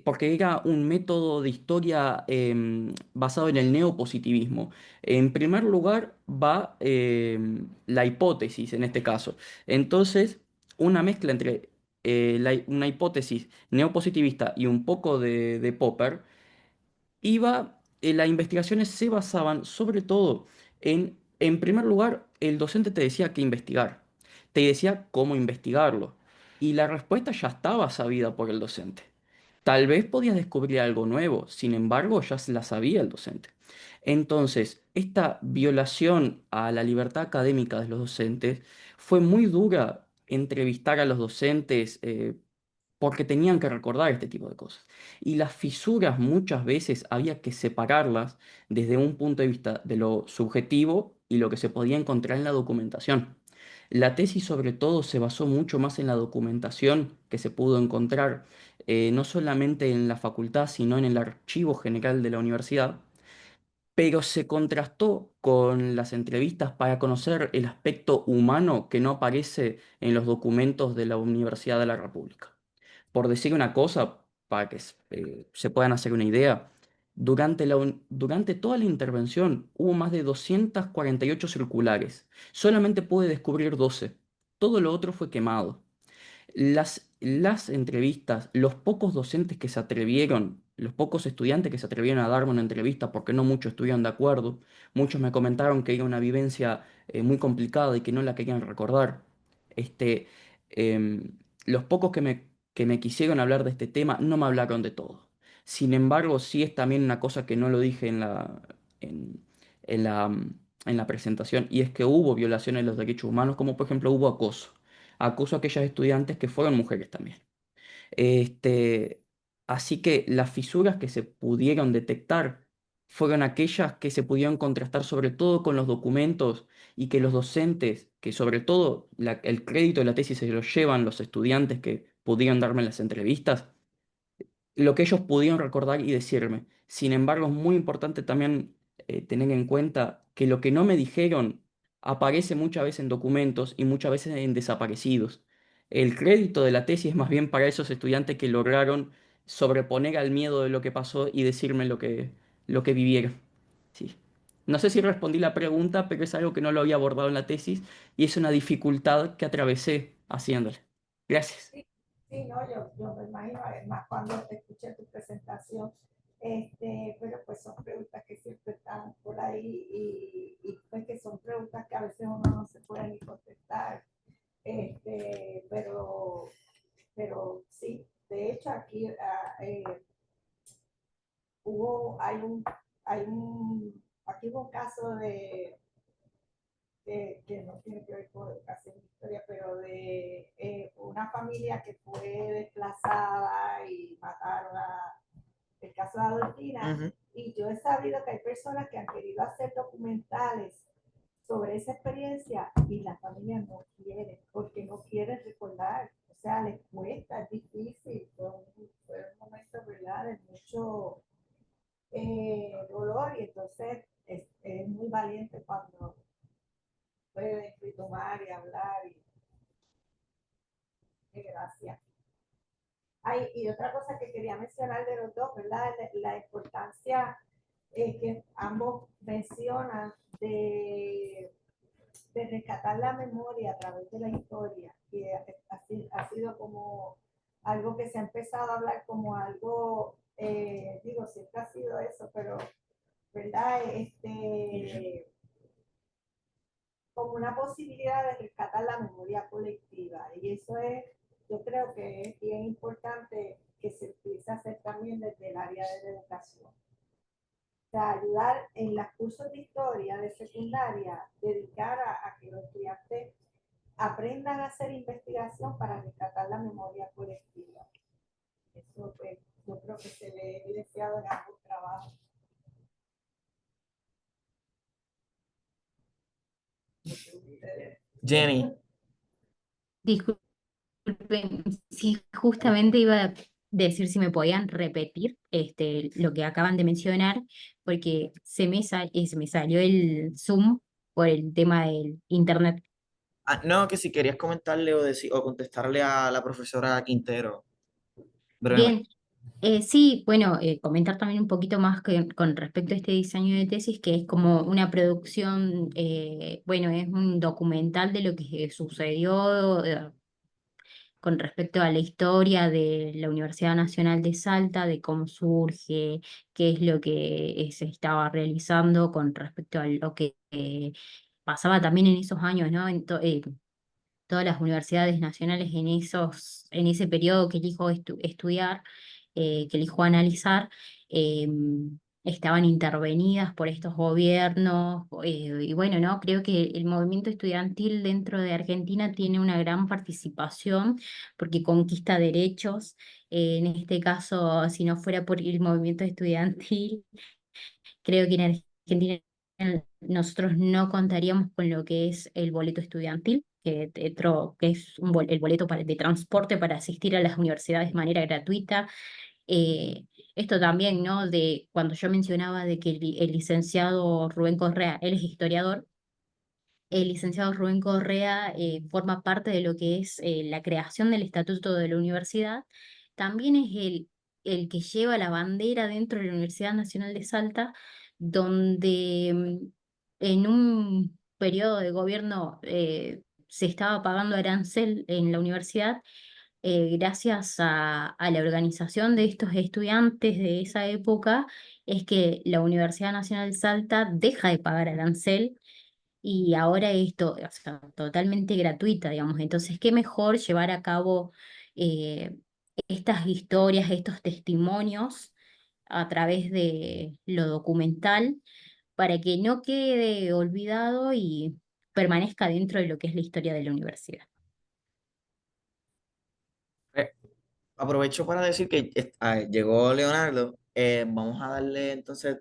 Porque era un método de historia basado en el neopositivismo. En primer lugar va la hipótesis en este caso. Entonces, una mezcla entre una hipótesis neopositivista y un poco de Popper, las investigaciones se basaban sobre todo en primer lugar, el docente te decía qué investigar, te decía cómo investigarlo, y la respuesta ya estaba sabida por el docente. Tal vez podías descubrir algo nuevo, sin embargo, ya se la sabía el docente. Entonces, esta violación a la libertad académica de los docentes fue muy dura entrevistar a los docentes porque tenían que recordar este tipo de cosas. Y las fisuras muchas veces había que separarlas desde un punto de vista de lo subjetivo y lo que se podía encontrar en la documentación. La tesis sobre todo se basó mucho más en la documentación que se pudo encontrar, no solamente en la facultad, sino en el archivo general de la universidad, pero se contrastó con las entrevistas para conocer el aspecto humano que no aparece en los documentos de la Universidad de la República. Por decir una cosa, para que se puedan hacer una idea, Durante toda la intervención hubo más de 248 circulares. Solamente pude descubrir 12. Todo lo otro fue quemado. Las entrevistas, los pocos docentes que se atrevieron, los pocos estudiantes que se atrevieron a darme una entrevista, porque no muchos estuvieron de acuerdo, muchos me comentaron que era una vivencia muy complicada y que no la querían recordar. Este, los pocos que me quisieron hablar de este tema no me hablaron de todo. Sin embargo, sí es también una cosa que no lo dije en, en la, en la presentación, y es que hubo violaciones de los derechos humanos, como por ejemplo hubo acoso. Acoso a aquellas estudiantes que fueron mujeres también. Este, Así que las fisuras que se pudieron detectar fueron aquellas que se pudieron contrastar sobre todo con los documentos, y que los docentes, que sobre todo el crédito de la tesis se lo llevan los estudiantes que pudieron darme las entrevistas, lo que ellos pudieron recordar y decirme. Sin embargo, es muy importante también tener en cuenta que lo que no me dijeron aparece muchas veces en documentos y muchas veces en desaparecidos. El crédito de la tesis es más bien para esos estudiantes que lograron sobreponer al miedo de lo que pasó y decirme lo que vivieron. Sí. No sé si respondí la pregunta, pero es algo que no lo había abordado en la tesis y es una dificultad que atravesé haciéndole. Gracias. Sí, sí, no, yo me imagino, además cuando te escuché tu presentación, pero pues son preguntas que siempre están por ahí y pues que son preguntas que a veces uno no se puede ni contestar, pero sí, de hecho aquí aquí hubo un caso que no tiene que ver con educación e historia, pero de una familia que fue desplazada y mataron el caso de Adolfina. Ujú. Y yo he sabido que hay personas que han querido hacer documentales sobre esa experiencia y la familia no quiere, porque no quiere recordar, o sea, les cuesta, es difícil, fue un momento, ¿verdad?, de mucho dolor, y entonces es muy valiente cuando pueden tomar y hablar. Gracias. Ay, y otra cosa que quería mencionar de los dos, ¿verdad? La importancia que ambos mencionan de rescatar la memoria a través de la historia, que ha sido como algo que se ha empezado a hablar como algo, digo, siempre ha sido eso, pero, ¿verdad? Como una posibilidad de rescatar la memoria colectiva. Y eso es, yo creo que es bien importante que se empiece a hacer también desde el área de la educación. O sea, ayudar en los cursos de historia de secundaria, dedicar a que los estudiantes aprendan a hacer investigación para rescatar la memoria colectiva. Eso pues, yo creo que se ve evidenciado en ambos trabajos. Jenny, Disculpen, sí, justamente iba a decir si me podían repetir lo que acaban de mencionar, porque se me salió el Zoom por el tema del internet. no, que si querías comentarle o contestarle a la profesora Quintero brevemente. Bien, sí, bueno, comentar también un poquito más con respecto a este diseño de tesis, que es como una producción, bueno, es un documental de lo que sucedió con respecto a la historia de la Universidad Nacional de Salta, de cómo surge, qué es lo que se estaba realizando con respecto a lo que pasaba también en esos años, ¿no? Todas las universidades nacionales en ese periodo que elijo estudiar, que elijo analizar, eh, estaban intervenidas por estos gobiernos, y bueno, ¿no? Creo que el movimiento estudiantil dentro de Argentina tiene una gran participación porque conquista derechos. En este caso, si no fuera por el movimiento estudiantil, creo que en Argentina nosotros no contaríamos con lo que es el boleto estudiantil, que es el boleto de transporte para asistir a las universidades de manera gratuita. Esto también, ¿no? De cuando yo mencionaba de que el licenciado Rubén Correa, él es historiador. El licenciado Rubén Correa forma parte de lo que es la creación del Estatuto de la Universidad. También es el que lleva la bandera dentro de la Universidad Nacional de Salta, donde en un periodo de gobierno se estaba pagando arancel en la universidad, gracias a la organización de estos estudiantes de esa época, es que la Universidad Nacional de Salta deja de pagar arancel y ahora esto, o sea, totalmente gratuita, digamos. Entonces, qué mejor llevar a cabo eh, estas historias, estos testimonios a través de lo documental para que no quede olvidado y permanezca dentro de lo que es la historia de la universidad. Eh, Aprovecho para decir que llegó Leonardo. Vamos a darle entonces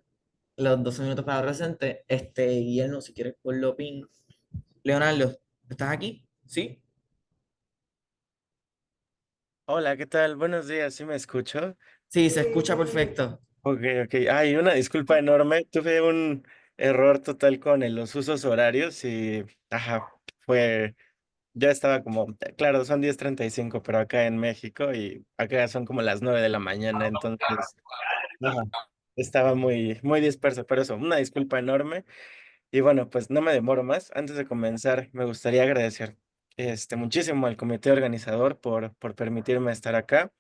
los 12 minutos para presente. Guillermo, si quieres ponlo pin. Leonardo, ¿estás aquí? ¿Sí? Hola, ¿qué tal? Buenos días, ¿sí me escucho? Sí, se escucha perfecto. Ok, ok. Ay, una disculpa enorme. Tuve un error total con los usos horarios y, ajá, fue, ya estaba como, claro, son 10:35, pero acá en México y acá son como las 9 de la mañana, entonces, ajá, estaba muy, muy disperso, pero eso, una disculpa enorme. Y bueno, pues no me demoro más. Antes de comenzar, me gustaría agradecer, muchísimo al comité organizador por permitirme estar acá.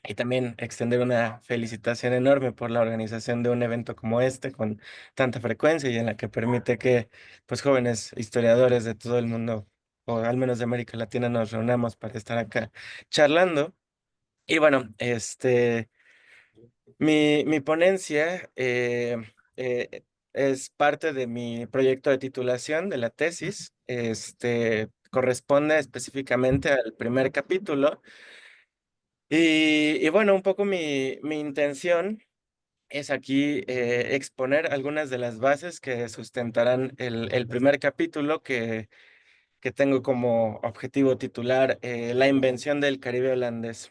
Y también extender una felicitación enorme por la organización de un evento como este con tanta frecuencia y en la que permite que pues jóvenes historiadores de todo el mundo o al menos de América Latina nos reunamos para estar acá charlando. Y bueno, mi ponencia es parte de mi proyecto de titulación de la tesis. Corresponde específicamente al primer capítulo y bueno, un poco mi intención es aquí exponer algunas de las bases que sustentarán el primer capítulo que tengo como objetivo titular La invención del Caribe holandés.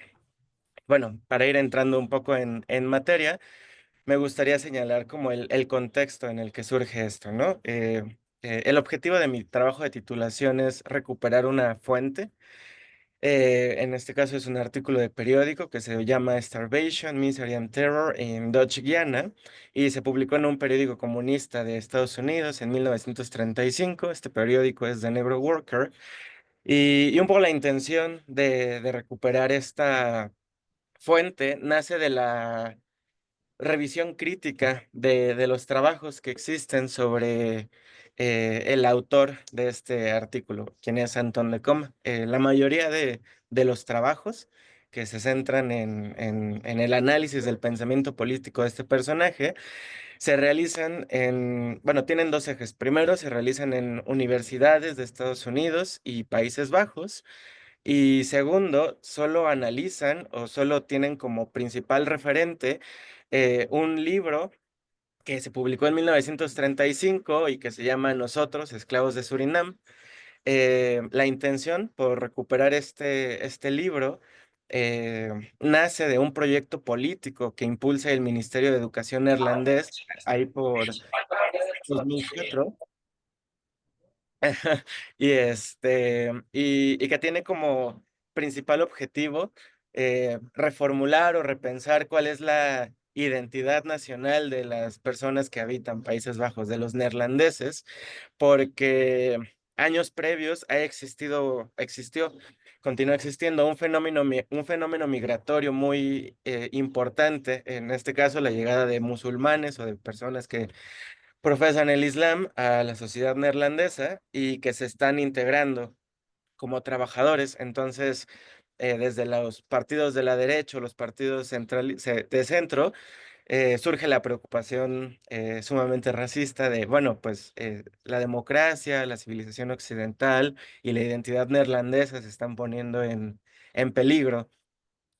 Bueno, para ir entrando un poco en materia, me gustaría señalar como el contexto en el que surge esto, ¿no? El objetivo de mi trabajo de titulación es recuperar una fuente. En este caso es un artículo de periódico que se llama Starvation, Misery and Terror en Dutch Guiana y se publicó en un periódico comunista de Estados Unidos en 1935. Este periódico es The Negro Worker y un poco la intención de recuperar esta fuente nace de la revisión crítica de los trabajos que existen sobre el autor de este artículo, quien es Anton Lecom. La mayoría de los trabajos que se centran en el análisis del pensamiento político de este personaje se realizan bueno, tienen dos ejes. Primero, se realizan en universidades de Estados Unidos y Países Bajos. Y segundo, solo analizan o solo tienen como principal referente un libro que se publicó en 1935 y que se llama Nosotros, Esclavos de Surinam. La intención por recuperar este libro nace de un proyecto político que impulsa el Ministerio de Educación neerlandés ahí por 2004. Y que tiene como principal objetivo reformular o repensar cuál es la identidad nacional de las personas que habitan Países Bajos, de los neerlandeses, porque años previos continúa existiendo un fenómeno migratorio muy importante, en este caso la llegada de musulmanes o de personas que profesan el Islam a la sociedad neerlandesa y que se están integrando como trabajadores. Entonces, desde los partidos de la derecha, o los partidos de centro, surge la preocupación sumamente racista de, bueno, pues la democracia, la civilización occidental y la identidad neerlandesa se están poniendo en peligro.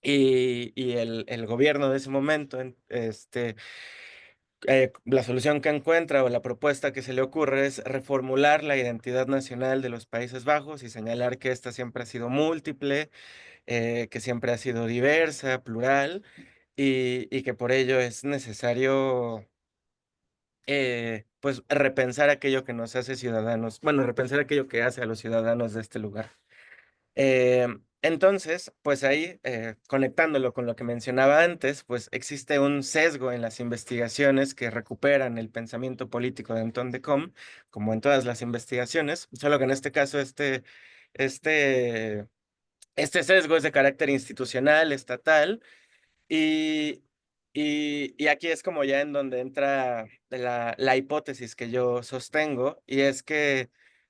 Y el gobierno de ese momento, la solución que encuentra o la propuesta que se le ocurre es reformular la identidad nacional de los Países Bajos y señalar que esta siempre ha sido múltiple, que siempre ha sido diversa, plural, y que por ello es necesario, pues, repensar aquello que nos hace ciudadanos, bueno, repensar aquello que hace a los ciudadanos de este lugar. Entonces, pues ahí, conectándolo con lo que mencionaba antes, pues existe un sesgo en las investigaciones que recuperan el pensamiento político de Anton de Com, como en todas las investigaciones, solo que en este caso este, este sesgo es de carácter institucional, estatal, y, y aquí es como ya en donde entra la hipótesis que yo sostengo, y es que,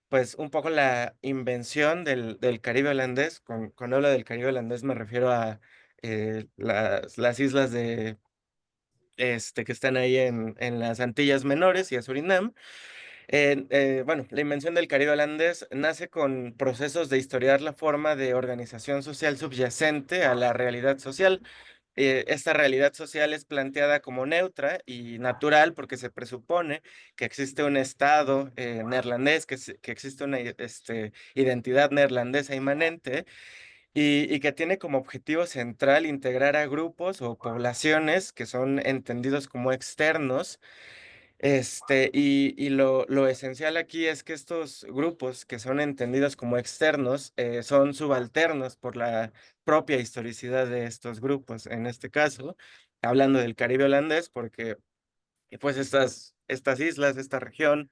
pues, un poco la invención del Caribe holandés, cuando hablo del Caribe holandés me refiero a las islas que están ahí en las Antillas Menores y a Surinam. Bueno, la invención del Caribe holandés nace con procesos de historiar la forma de organización social subyacente a la realidad social. Esta realidad social es planteada como neutra y natural porque se presupone que existe un Estado neerlandés, que existe una identidad neerlandesa inmanente y que tiene como objetivo central integrar a grupos o poblaciones que son entendidos como externos. Y lo esencial aquí es que estos grupos que son entendidos como externos son subalternos por la propia historicidad de estos grupos. En este caso, hablando del Caribe holandés, porque pues estas islas, esta región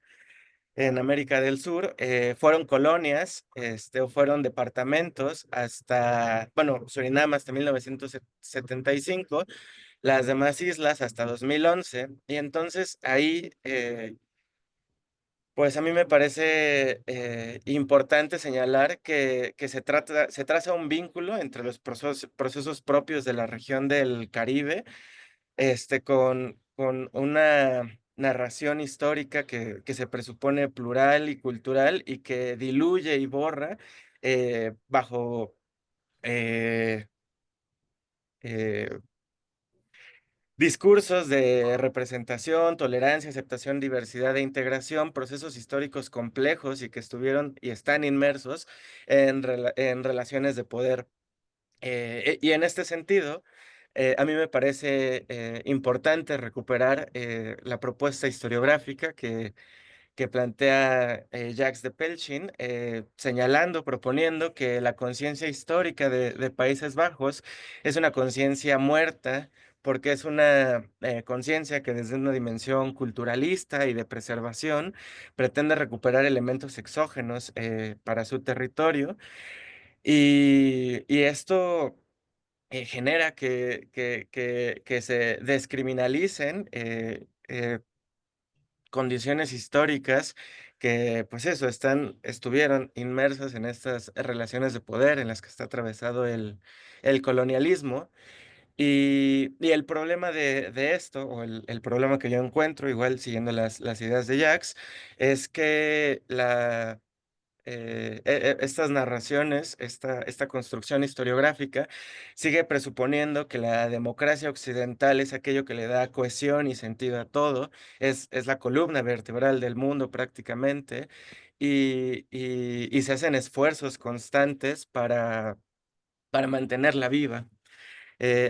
en América del Sur, fueron colonias, o fueron departamentos hasta, bueno, Surinam hasta 1975, las demás islas hasta 2011, y entonces ahí, pues a mí me parece importante señalar que se traza un vínculo entre los procesos propios de la región del Caribe, con una narración histórica que se presupone plural y cultural y que diluye y borra bajo eh, eh, discursos de representación, tolerancia, aceptación, diversidad e integración, procesos históricos complejos y que estuvieron y están inmersos en relaciones de poder. Y en este sentido, a mí me parece importante recuperar la propuesta historiográfica que plantea Jacques de Pelchin, señalando, proponiendo que la conciencia histórica de Países Bajos es una conciencia muerta, porque es una conciencia que desde una dimensión culturalista y de preservación pretende recuperar elementos exógenos para su territorio. Y esto genera que se descriminalicen condiciones históricas que, pues eso, estuvieron inmersas en estas relaciones de poder en las que está atravesado el colonialismo. Y el problema de esto, o el problema que yo encuentro, igual siguiendo las ideas de Jacques, es que estas narraciones, esta construcción historiográfica, sigue presuponiendo que la democracia occidental es aquello que le da cohesión y sentido a todo, es la columna vertebral del mundo prácticamente, y se hacen esfuerzos constantes para mantenerla viva.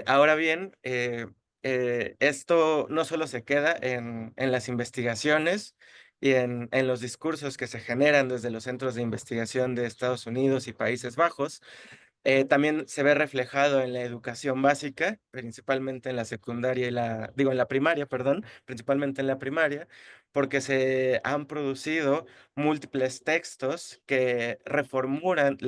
Ahora bien, esto no solo se queda en las investigaciones y en los discursos que se generan desde los centros de investigación de Estados Unidos y Países Bajos, también se ve reflejado en la educación básica, principalmente en la secundaria digo, en la primaria, perdón, principalmente en la primaria, porque se han producido múltiples textos que reformulan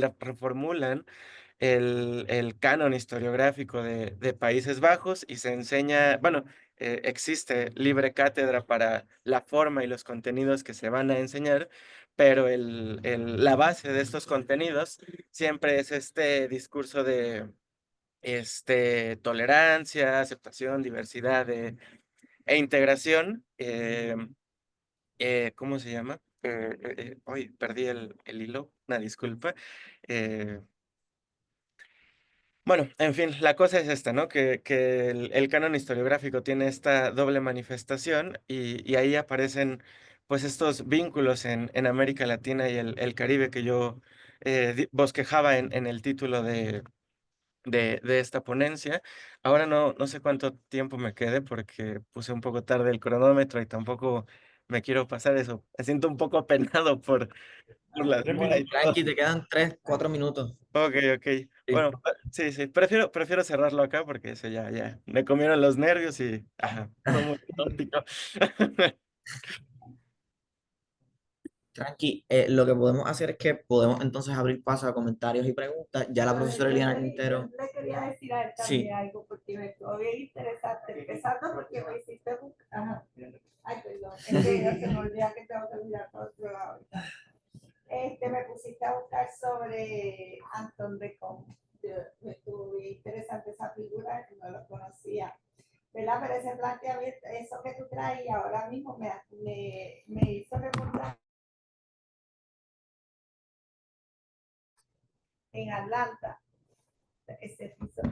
el canon historiográfico de Países Bajos y se enseña, bueno, existe libre cátedra para la forma y los contenidos que se van a enseñar, pero la base de estos contenidos siempre es este discurso de tolerancia, aceptación, diversidad e integración. ¿Cómo se llama? Hoy perdí el hilo, una disculpa. Eh, Bueno, en fin, la cosa es esta, ¿no? Que el canon historiográfico tiene esta doble manifestación y ahí aparecen pues estos vínculos en América Latina y el Caribe que yo bosquejaba en el título de esta ponencia. Ahora no sé cuánto tiempo me quede porque puse un poco tarde el cronómetro y tampoco me quiero pasar eso. Me siento un poco apenado por la demora y todo. Tranqui, te quedan 3, 4 minutos. Ok, ok. Sí. Bueno, sí, sí, prefiero cerrarlo acá porque eso ya, me comieron los nervios y, ajá, fue muy caótico. Tranqui, lo que podemos hacer es que podemos entonces abrir paso a comentarios y preguntas. Ya la profesora Eliana Quintero. Yo le quería decir a él Sí. también algo porque me estuvo bien interesante, empezando porque me hiciste buscar. Ajá. Ay, perdón, es que no se me olvida que tengo que mirar por otro lado. Me pusiste a buscar sobre Anton de Comte. Me estuvo bien interesante esa figura, que no lo conocía. ¿Verdad? Pero ese planteamiento, eso que tú traes ahora mismo me hizo recordar en Atlanta, ese episodio,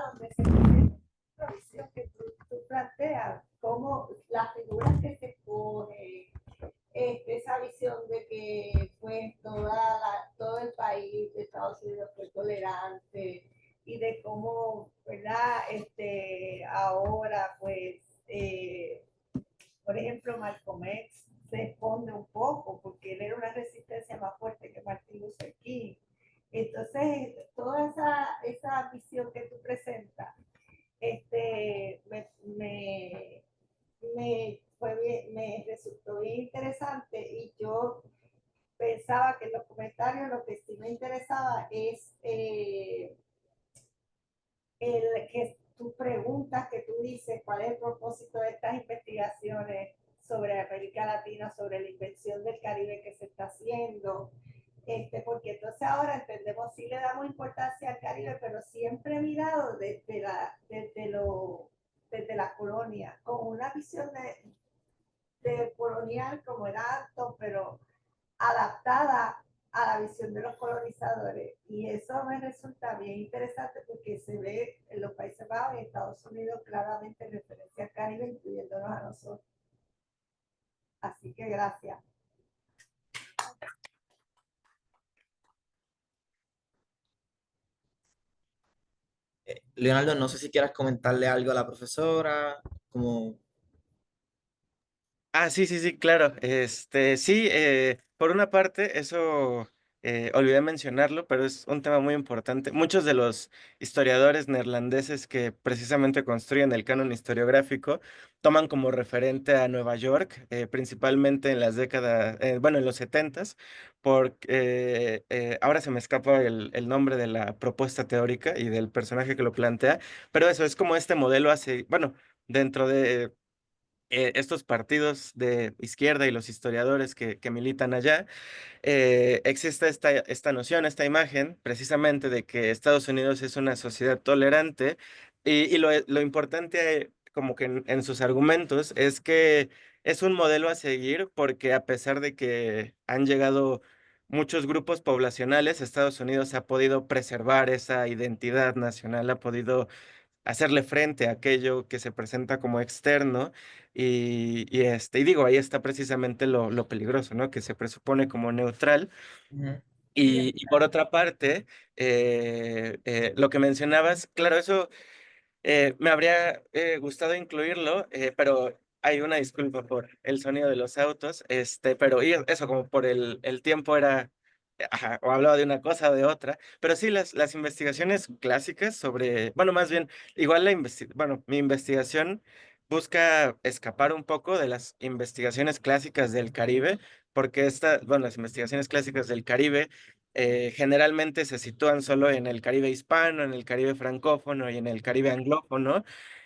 donde se presenta la visión que tú planteas, cómo las figuras que se pone, esa visión de que pues todo el país de Estados Unidos fue tolerante y de cómo, ¿verdad? Ahora pues, por ejemplo, Malcolm X se expone un poco porque él era una resistencia más fuerte que Martin Luther King. Entonces, toda esa visión que tú presentas, me resultó bien interesante y yo pensaba que en los comentarios lo que sí me interesaba es el que tú preguntas, que tú dices cuál es el propósito de estas investigaciones sobre América Latina, sobre la invención del Caribe que se está haciendo, porque entonces ahora entendemos, sí le damos importancia al Caribe, pero siempre mirado desde la colonia, con una visión de colonial como era Anton, pero adaptada a la visión de los colonizadores. Y eso me resulta bien interesante porque se ve en los Países Bajos y en Estados Unidos claramente referencia al Caribe, incluyéndonos a nosotros. Así que gracias. Leonardo, no sé si quieras comentarle algo a la profesora, como... Ah, sí, sí, sí, claro. Sí, por una parte, eso olvidé mencionarlo, pero es un tema muy importante. Muchos de los historiadores neerlandeses que precisamente construyen el canon historiográfico toman como referente a Nueva York, principalmente en las décadas, bueno, en los setentas, porque ahora se me escapa el nombre de la propuesta teórica y del personaje que lo plantea, pero eso es como este modelo hace, bueno, dentro de estos partidos de izquierda y los historiadores que militan allá, existe esta noción, esta imagen, precisamente de que Estados Unidos es una sociedad tolerante y lo importante, como que en sus argumentos, es que es un modelo a seguir porque a pesar de que han llegado muchos grupos poblacionales, Estados Unidos ha podido preservar esa identidad nacional, ha podido hacerle frente a aquello que se presenta como externo y digo, ahí está precisamente lo peligroso, ¿no? Que se presupone como neutral. Ujú. Y por otra parte, lo que mencionabas, claro, eso me habría gustado incluirlo, pero hay una disculpa por el sonido de los autos, pero y eso como por el tiempo era, ajá, o hablaba de una cosa o de otra, pero sí las investigaciones clásicas sobre, bueno, más bien, igual bueno, mi investigación busca escapar un poco de las investigaciones clásicas del Caribe, porque bueno, las investigaciones clásicas del Caribe generalmente se sitúan solo en el Caribe hispano, en el Caribe francófono y en el Caribe anglófono,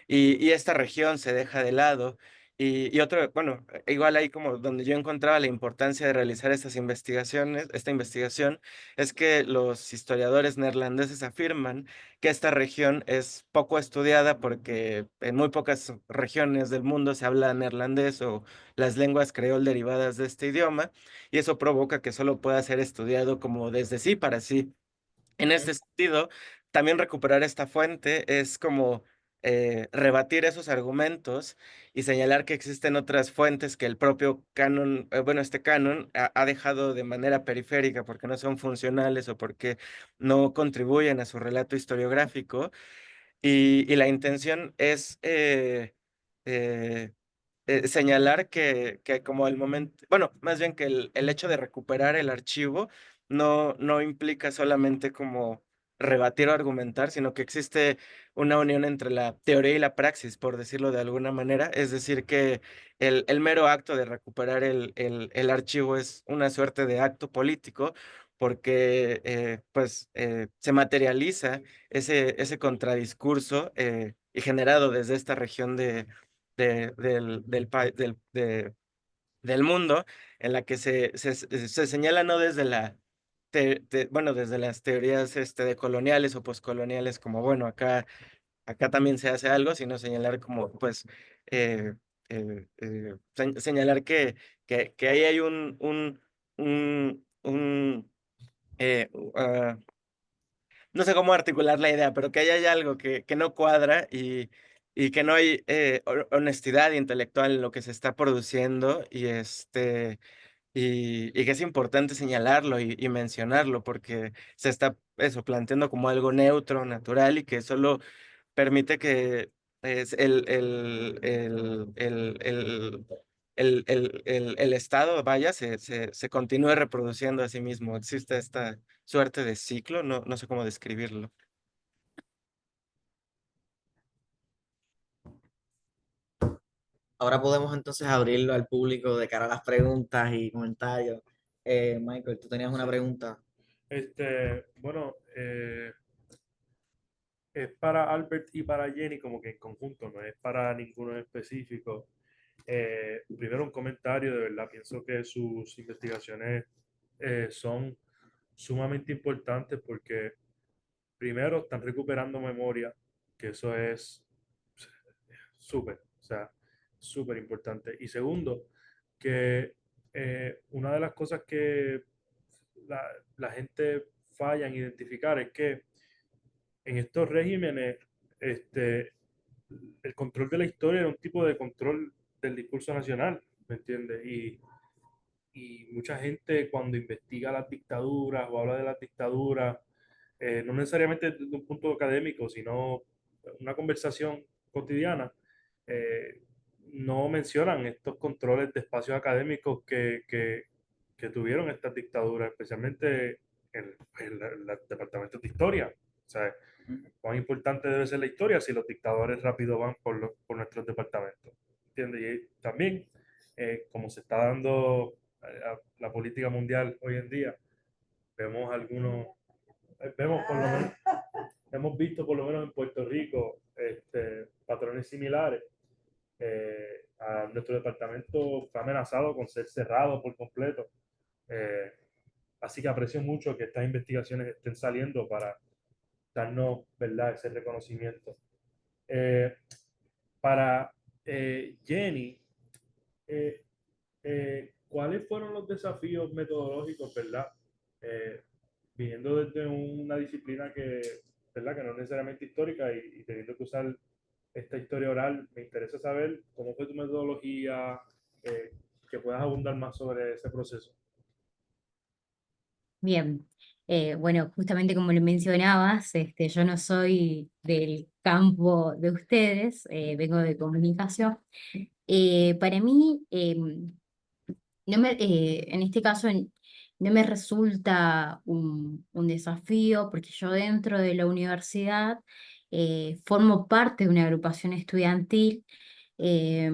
y esta región se deja de lado. Y otro, bueno, igual ahí como donde yo encontraba la importancia de realizar estas investigaciones, esta investigación, es que los historiadores neerlandeses afirman que esta región es poco estudiada porque en muy pocas regiones del mundo se habla neerlandés o las lenguas creol derivadas de este idioma y eso provoca que solo pueda ser estudiado como desde sí para sí. En Ujú. este sentido, también recuperar esta fuente es como rebatir esos argumentos y señalar que existen otras fuentes que el propio canon, bueno, este canon ha dejado de manera periférica porque no son funcionales o porque no contribuyen a su relato historiográfico. Y la intención es eh, señalar que como el momento, bueno, más bien que el hecho de recuperar el archivo no implica solamente como rebatir o argumentar, sino que existe una unión entre la teoría y la praxis, por decirlo de alguna manera. Es decir, que el mero acto de recuperar el archivo es una suerte de acto político, porque pues se materializa ese contradiscurso y generado desde esta región del mundo, en la que se señala no desde bueno, desde las teorías decoloniales o poscoloniales, como bueno, acá también se hace algo, sino señalar como, pues, eh, señalar que ahí hay un no sé cómo articular la idea, pero que ahí hay algo que no cuadra y que no hay honestidad intelectual en lo que se está produciendo y que es importante señalarlo y mencionarlo porque se está eso planteando como algo neutro, natural y que solo permite que es el Estado, vaya, se continúe reproduciendo a sí mismo. Existe esta suerte de ciclo, no sé cómo describirlo. Ahora podemos entonces abrirlo al público de cara a las preguntas y comentarios. Michael, tú tenías una Sí. pregunta. Bueno, es para Albert y para Jenny como que en conjunto, no es para ninguno en específico. Primero un comentario, de verdad, pienso que sus investigaciones son sumamente importantes porque primero están recuperando memoria, que eso es súper, o sea, súper importante. Y segundo, que una de las cosas que la, la gente falla en identificar es que en estos regímenes, este, el control de la historia era un tipo de control del discurso nacional, ¿me entiendes? Y mucha gente cuando investiga las dictaduras o habla de las dictaduras, no necesariamente desde un punto académico, sino una conversación cotidiana, eh, no mencionan estos controles de espacios académicos que tuvieron estas dictaduras, especialmente en los departamentos de historia. O sea, cuán importante debe ser la historia si los dictadores rápido van por nuestros departamentos. ¿Entiendes? Y también, como se está dando la política mundial hoy en día, vemos algunos, vemos por lo menos, hemos visto por lo menos en Puerto Rico patrones similares. A nuestro departamento fue amenazado con ser cerrado por completo. Eh, Así que aprecio mucho que estas investigaciones estén saliendo para darnos, ¿verdad?, ese reconocimiento. Eh, para Jenny, eh, ¿cuáles fueron los desafíos metodológicos, verdad? Eh, Viniendo desde una disciplina que, ¿verdad?, que no es necesariamente histórica y teniendo que usar esta historia oral, me interesa saber cómo fue tu metodología, que puedas abundar más sobre ese proceso. Bien, bueno, justamente como lo mencionabas, yo no soy del campo de ustedes, vengo de comunicación. Para mí, en este caso, no me resulta un desafío porque yo dentro de la universidad formo parte de una agrupación estudiantil. eh,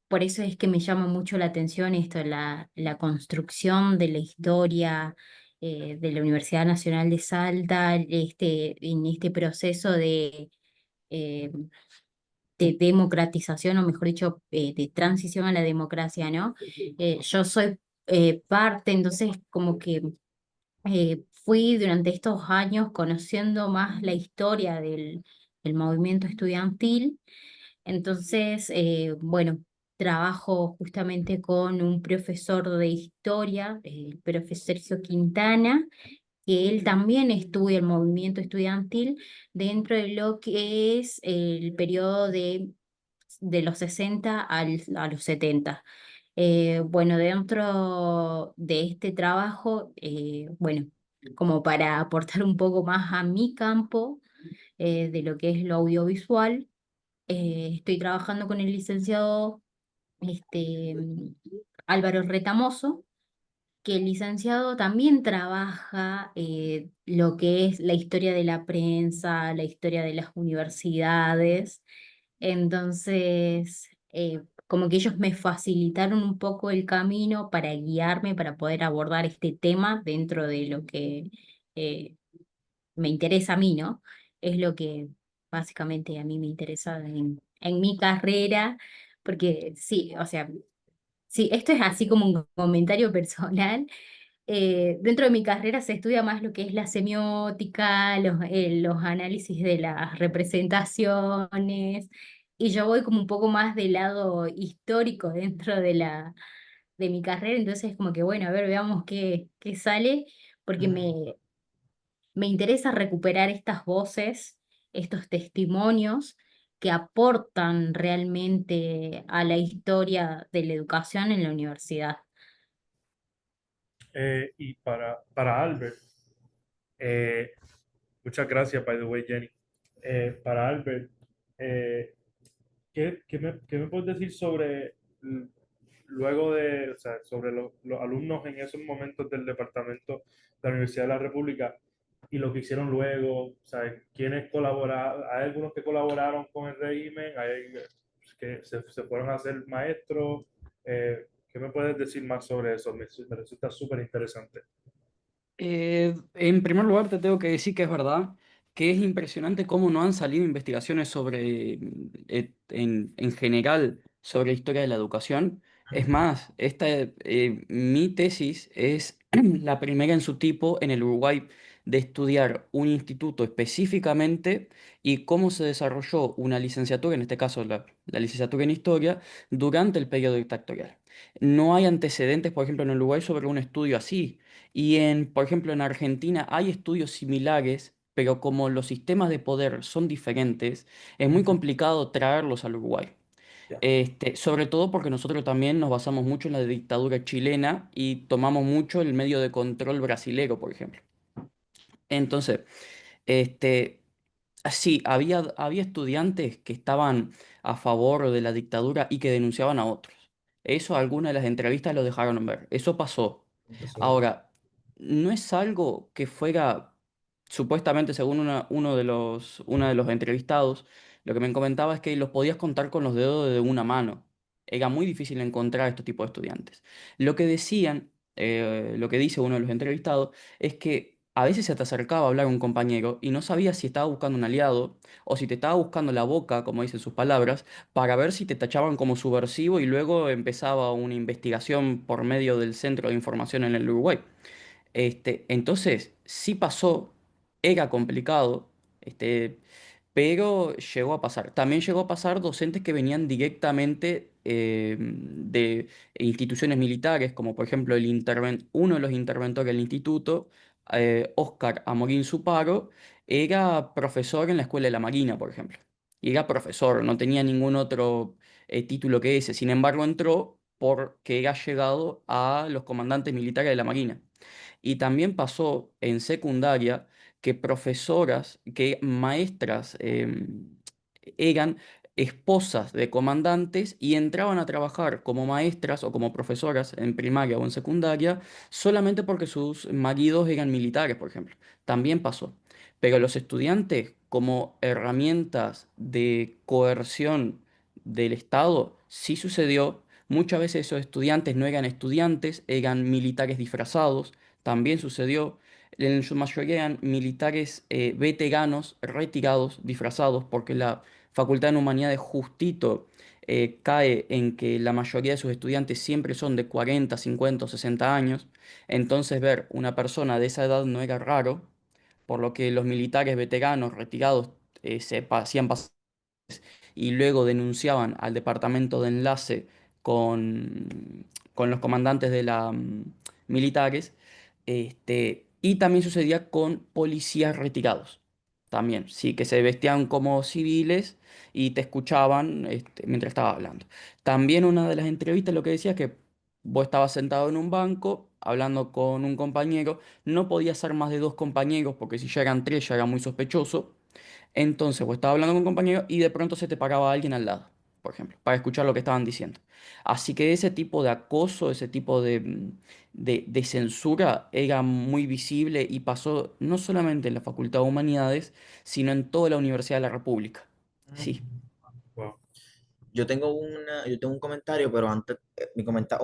por eso es que me llama mucho la atención esto, la construcción de la historia de la Universidad Nacional de Salta, en este proceso eh, de democratización, o mejor dicho, de transición a la democracia, ¿no? Yo soy parte, entonces como que fui durante estos años conociendo más la historia del movimiento estudiantil. Entonces, bueno, trabajo justamente con un profesor de historia, el profesor Sergio Quintana, que él también estudia el movimiento estudiantil dentro de lo que es el periodo de los 60 a los 70. Bueno, dentro de este trabajo, bueno, como para aportar un poco más a mi campo de lo que es lo audiovisual, estoy trabajando con el licenciado Álvaro Retamoso, que el licenciado también trabaja lo que es la historia de la prensa, la historia de las universidades. Entonces, como que ellos me facilitaron un poco el camino para guiarme, para poder abordar este tema dentro de lo que eh, me interesa a mí, ¿no? Es lo que básicamente a mí me interesa en mi carrera, porque sí, o sea, sí, esto es así como un comentario personal. Dentro de mi carrera se estudia más lo que es la semiótica, los análisis de las representaciones, y yo voy como un poco más del lado histórico dentro de mi carrera, entonces como que bueno, a ver, veamos qué sale, porque me interesa recuperar estas voces, estos testimonios que aportan realmente a la historia de la educación en la universidad. Y para Albert, eh, muchas gracias, by the way, Jenny. Para Albert, eh, qué me puedes decir sobre luego de, o sea, sobre los alumnos en esos momentos del departamento de la Universidad de la República y lo que hicieron luego? O sea, quiénes colaboraron, hay algunos que colaboraron con el régimen, hay que se fueron a ser maestros. ¿Qué me puedes decir más sobre eso? Me resulta súper interesante. En primer lugar, te tengo que decir que es verdad, que es impresionante cómo no han salido investigaciones sobre, en general, sobre la historia de la educación. Es más, mi tesis es la primera en su tipo en el Uruguay de estudiar un instituto específicamente y cómo se desarrolló una licenciatura, en este caso la licenciatura en historia, durante el periodo dictatorial. No hay antecedentes, por ejemplo, en el Uruguay sobre un estudio así. Por ejemplo, en Argentina hay estudios similares, pero como los sistemas de poder son diferentes, es muy Ujú. complicado traerlos al Uruguay. Ya. Sobre todo porque nosotros también nos basamos mucho en la dictadura chilena y tomamos mucho el medio de control brasilero, por ejemplo. Entonces, este, sí, había estudiantes que estaban a favor de la dictadura y que denunciaban a otros. Eso algunas de las entrevistas lo dejaron ver. Eso pasó. Eso, Ahora, no es algo que fuera, supuestamente, según uno de los entrevistados, lo que me comentaba es que los podías contar con los dedos de una mano. Era muy difícil encontrar estos tipos de estudiantes. Lo que decían, lo que dice uno de los entrevistados, es que a veces se te acercaba a hablar un compañero y no sabías si estaba buscando un aliado o si te estaba buscando la boca, como dicen sus palabras, para ver si te tachaban como subversivo y luego empezaba una investigación por medio del Centro de Información en el Uruguay. Entonces, sí pasó, era complicado, pero llegó a pasar. También llegó a pasar docentes que venían directamente de instituciones militares, como por ejemplo uno de los interventores del instituto, Óscar Amorín Suparo, era profesor en la Escuela de la Marina, por ejemplo. Y era profesor, no tenía ningún otro título que ese. Sin embargo, entró porque era llegado a los comandantes militares de la Marina. Y también pasó en secundaria que profesoras, que maestras eran esposas de comandantes y entraban a trabajar como maestras o como profesoras en primaria o en secundaria solamente porque sus maridos eran militares, por ejemplo. También pasó. Pero los estudiantes, como herramientas de coerción del Estado, sí sucedió. Muchas veces esos estudiantes no eran estudiantes, eran militares disfrazados. También sucedió. En su mayoría eran militares veteranos, retirados, disfrazados, porque la Facultad de Humanidades justito cae en que la mayoría de sus estudiantes siempre son de 40, 50 o 60 años. Entonces ver una persona de esa edad no era raro, por lo que los militares veteranos retirados hacían pasar y luego denunciaban al departamento de enlace con los comandantes de la militares, y también sucedía con policías retirados. También, sí, que se vestían como civiles y te escuchaban mientras estaba hablando. También una de las entrevistas lo que decía es que vos estabas sentado en un banco hablando con un compañero, no podía ser más de dos compañeros porque si ya eran tres ya era muy sospechoso. Entonces, vos estabas hablando con un compañero y de pronto se te paraba alguien al lado. por ejemplo, para escuchar lo que estaban diciendo. Así que ese tipo de acoso, ese tipo de censura era muy visible y pasó no solamente en la Facultad de Humanidades, sino en toda la Universidad de la República. Sí. Wow. Yo tengo un comentario, pero antes,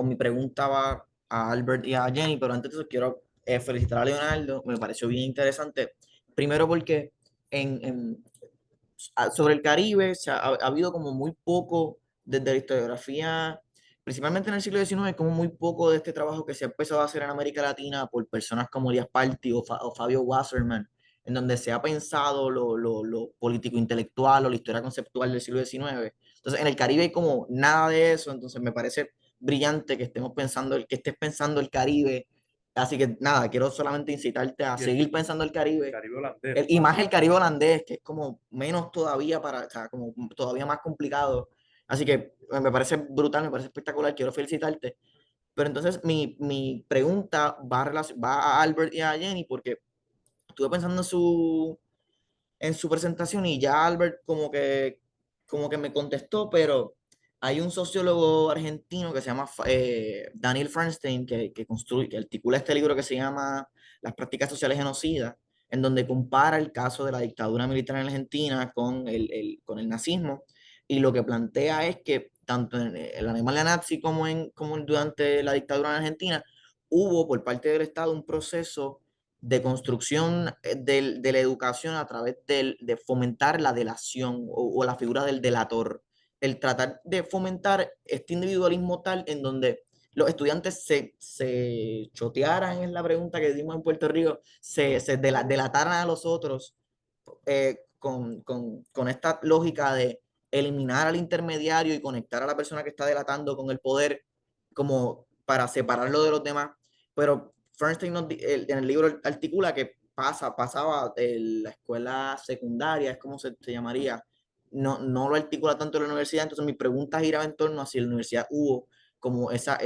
mi pregunta va a Albert y a Jenny, pero antes de eso quiero felicitar a Leonardo, me pareció bien interesante. Primero porque en, sobre el Caribe ha habido como muy poco desde la historiografía, principalmente en el siglo XIX, como muy poco de este trabajo que se ha empezado a hacer en América Latina por personas como Elías Palti o Fabio Wasserman, en donde se ha pensado lo político-intelectual o la historia conceptual del siglo XIX. Entonces, en el Caribe hay como nada de eso, entonces me parece brillante que estemos pensando, que estés pensando el Caribe. Así que nada, quiero solamente incitarte a Y seguir pensando el Caribe Caribe holandés. y más el Caribe holandés, que es como menos todavía para, o sea, como todavía más complicado. Así que me parece brutal, me parece espectacular, quiero felicitarte. Pero entonces mi pregunta va a Albert y a Jenny, porque estuve pensando en su presentación y ya Albert como que me contestó, pero hay un sociólogo argentino que se llama Daniel Fernstein que articula este libro que se llama Las prácticas sociales genocidas, en donde compara el caso de la dictadura militar en Argentina con el nazismo, y lo que plantea es que tanto en la Alemania nazi como durante la dictadura en Argentina hubo por parte del Estado un proceso de construcción de la educación a través de fomentar la delación o la figura del delator, el tratar de fomentar este individualismo tal en donde los estudiantes se chotearan, es la pregunta que dimos en Puerto Rico, delataran a los otros con esta lógica de eliminar al intermediario y conectar a la persona que está delatando con el poder como para separarlo de los demás. Pero Fernstein en el libro articula que pasaba de la escuela secundaria, es como se llamaría, no lo articula tanto en la universidad, entonces mi pregunta giraba en torno a si en la universidad hubo como esa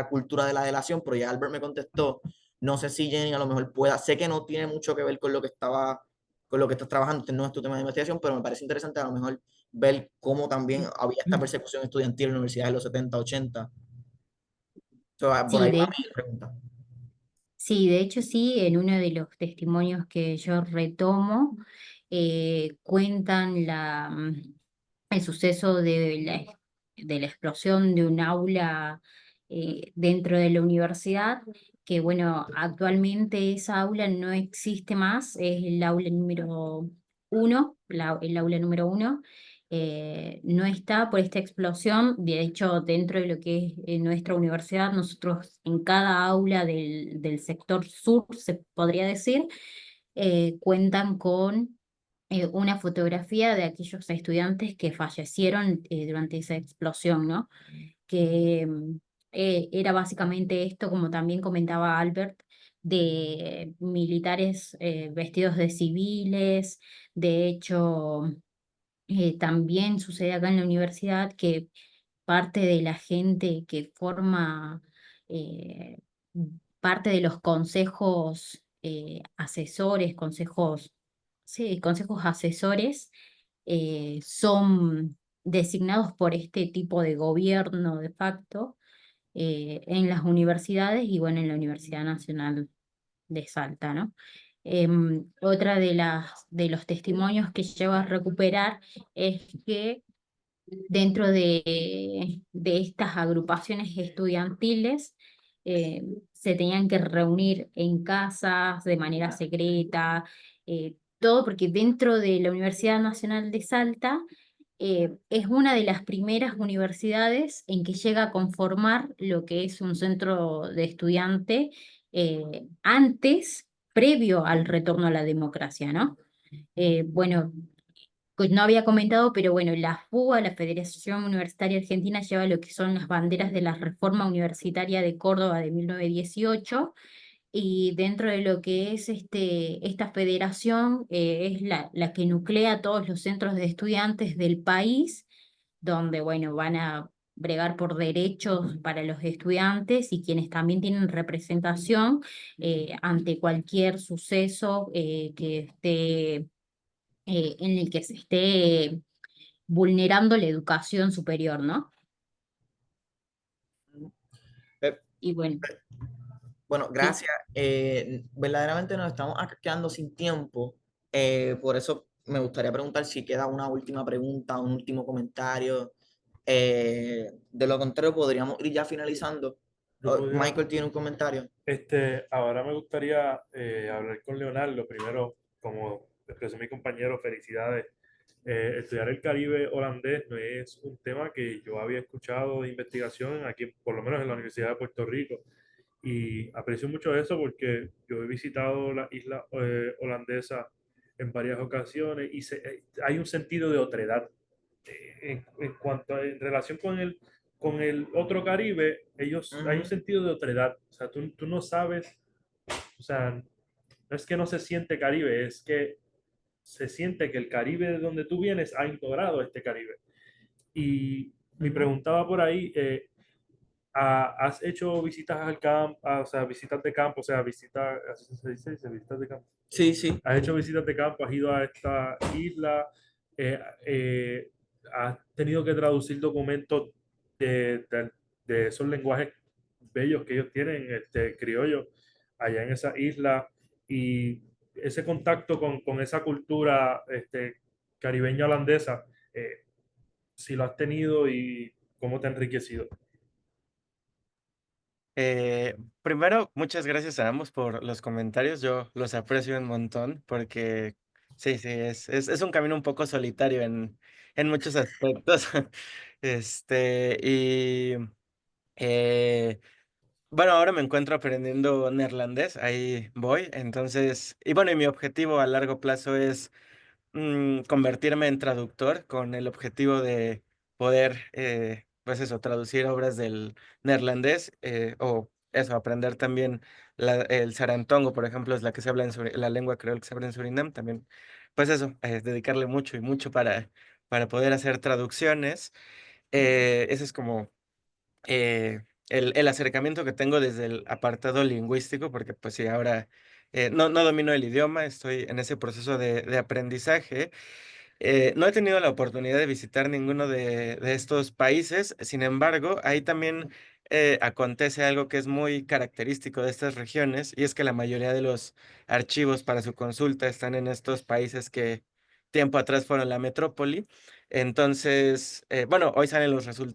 cultura de la delación, pero ya Albert me contestó, no sé si Jenny a lo mejor pueda, sé que no tiene mucho que ver con lo que estás trabajando, este no es tu tema de investigación, pero me parece interesante a lo mejor ver cómo también había esta persecución estudiantil en la universidad de los 70, 80. Por Sí, ahí de va hecho, mi pregunta. sí, de hecho sí, en uno de los testimonios que yo retomo, cuentan el suceso de la explosión de un aula dentro de la universidad, que bueno, actualmente esa aula no existe más, es el aula número uno, el aula número uno. No está por esta explosión. De hecho, dentro de lo que es nuestra universidad, nosotros en cada aula del sector sur, se podría decir, cuentan con una fotografía de aquellos estudiantes que fallecieron durante esa explosión, ¿no? Que era básicamente esto, como también comentaba Albert, de militares vestidos de civiles. De hecho, también sucede acá en la universidad que parte de la gente que forma eh, parte de los consejos asesores, sí, consejos asesores, son designados por este tipo de gobierno de facto en las universidades y bueno, en la Universidad Nacional de Salta, ¿no? Otra de los testimonios que llevo a recuperar es que dentro de estas agrupaciones estudiantiles se tenían que reunir en casas de manera secreta, todo porque dentro de la Universidad Nacional de Salta es una de las primeras universidades en que llega a conformar lo que es un centro de estudiante antes, previo al retorno a la democracia, ¿no? Bueno, pues no había comentado, pero bueno, la FUA, la Federación Universitaria Argentina, lleva lo que son las banderas de la Reforma Universitaria de Córdoba de 1918, y dentro de lo que es esta federación es la que nuclea a todos los centros de estudiantes del país, donde, bueno, van a bregar por derechos para los estudiantes y quienes también tienen representación ante cualquier suceso que esté en el que se esté vulnerando la educación superior, ¿no? Eh, Y bueno, Bueno, sí. gracias. Verdaderamente nos estamos quedando sin tiempo. Por eso me gustaría preguntar si queda una última pregunta, un último comentario. De lo contrario, podríamos ir ya finalizando. Yo podría, Michael tiene un comentario. ahora me gustaría hablar con Leonardo. Primero, como expresó mi compañero, felicidades. Estudiar el Caribe holandés no es un tema que yo había escuchado de investigación aquí, por lo menos en la Universidad de Puerto Rico. Y aprecio mucho eso porque yo he visitado la isla holandesa en varias ocasiones y hay un sentido de otredad. En relación con el otro Caribe, hay un Ujú, sentido de otredad. O sea, tú no sabes, o sea, no es que no se siente Caribe, es que se siente que el Caribe de donde tú vienes ha ignorado este Caribe. Y mi ujú. pregunta va por ahí, ¿has hecho visitas al campo, o sea, visitas de campo, o sea, visitas, así se dice, visitas de campo? Sí, sí. ¿Has hecho visitas de campo? ¿Has ido a esta isla? Eh, ¿Has tenido que traducir documentos de esos lenguajes bellos que ellos tienen, criollo, allá en esa isla? Y ese contacto con esa cultura caribeña holandesa, si lo has tenido y cómo te ha enriquecido. Primero, muchas gracias a ambos por los comentarios. Yo los aprecio un montón porque sí, sí, es un camino un poco solitario en muchos aspectos. Y eh, bueno, ahora me encuentro aprendiendo neerlandés, ahí voy. Entonces, y bueno, y mi objetivo a largo plazo es convertirme en traductor con el objetivo de poder, pues eso, traducir obras del neerlandés o eso, aprender también el sarantongo, por ejemplo, es la que se habla la lengua creol que se habla en Surinam también. Pues eso, dedicarle mucho y mucho para poder hacer traducciones. Ese es como el acercamiento que tengo desde el apartado lingüístico, porque pues sí, ahora no domino el idioma, estoy en ese proceso de aprendizaje. No he tenido la oportunidad de visitar ninguno de estos países, sin embargo, ahí también acontece algo que es muy característico de estas regiones, y es que la mayoría de los archivos para su consulta están en estos países que tiempo atrás fueron la metrópoli. Entonces, bueno, hoy salen los resultados.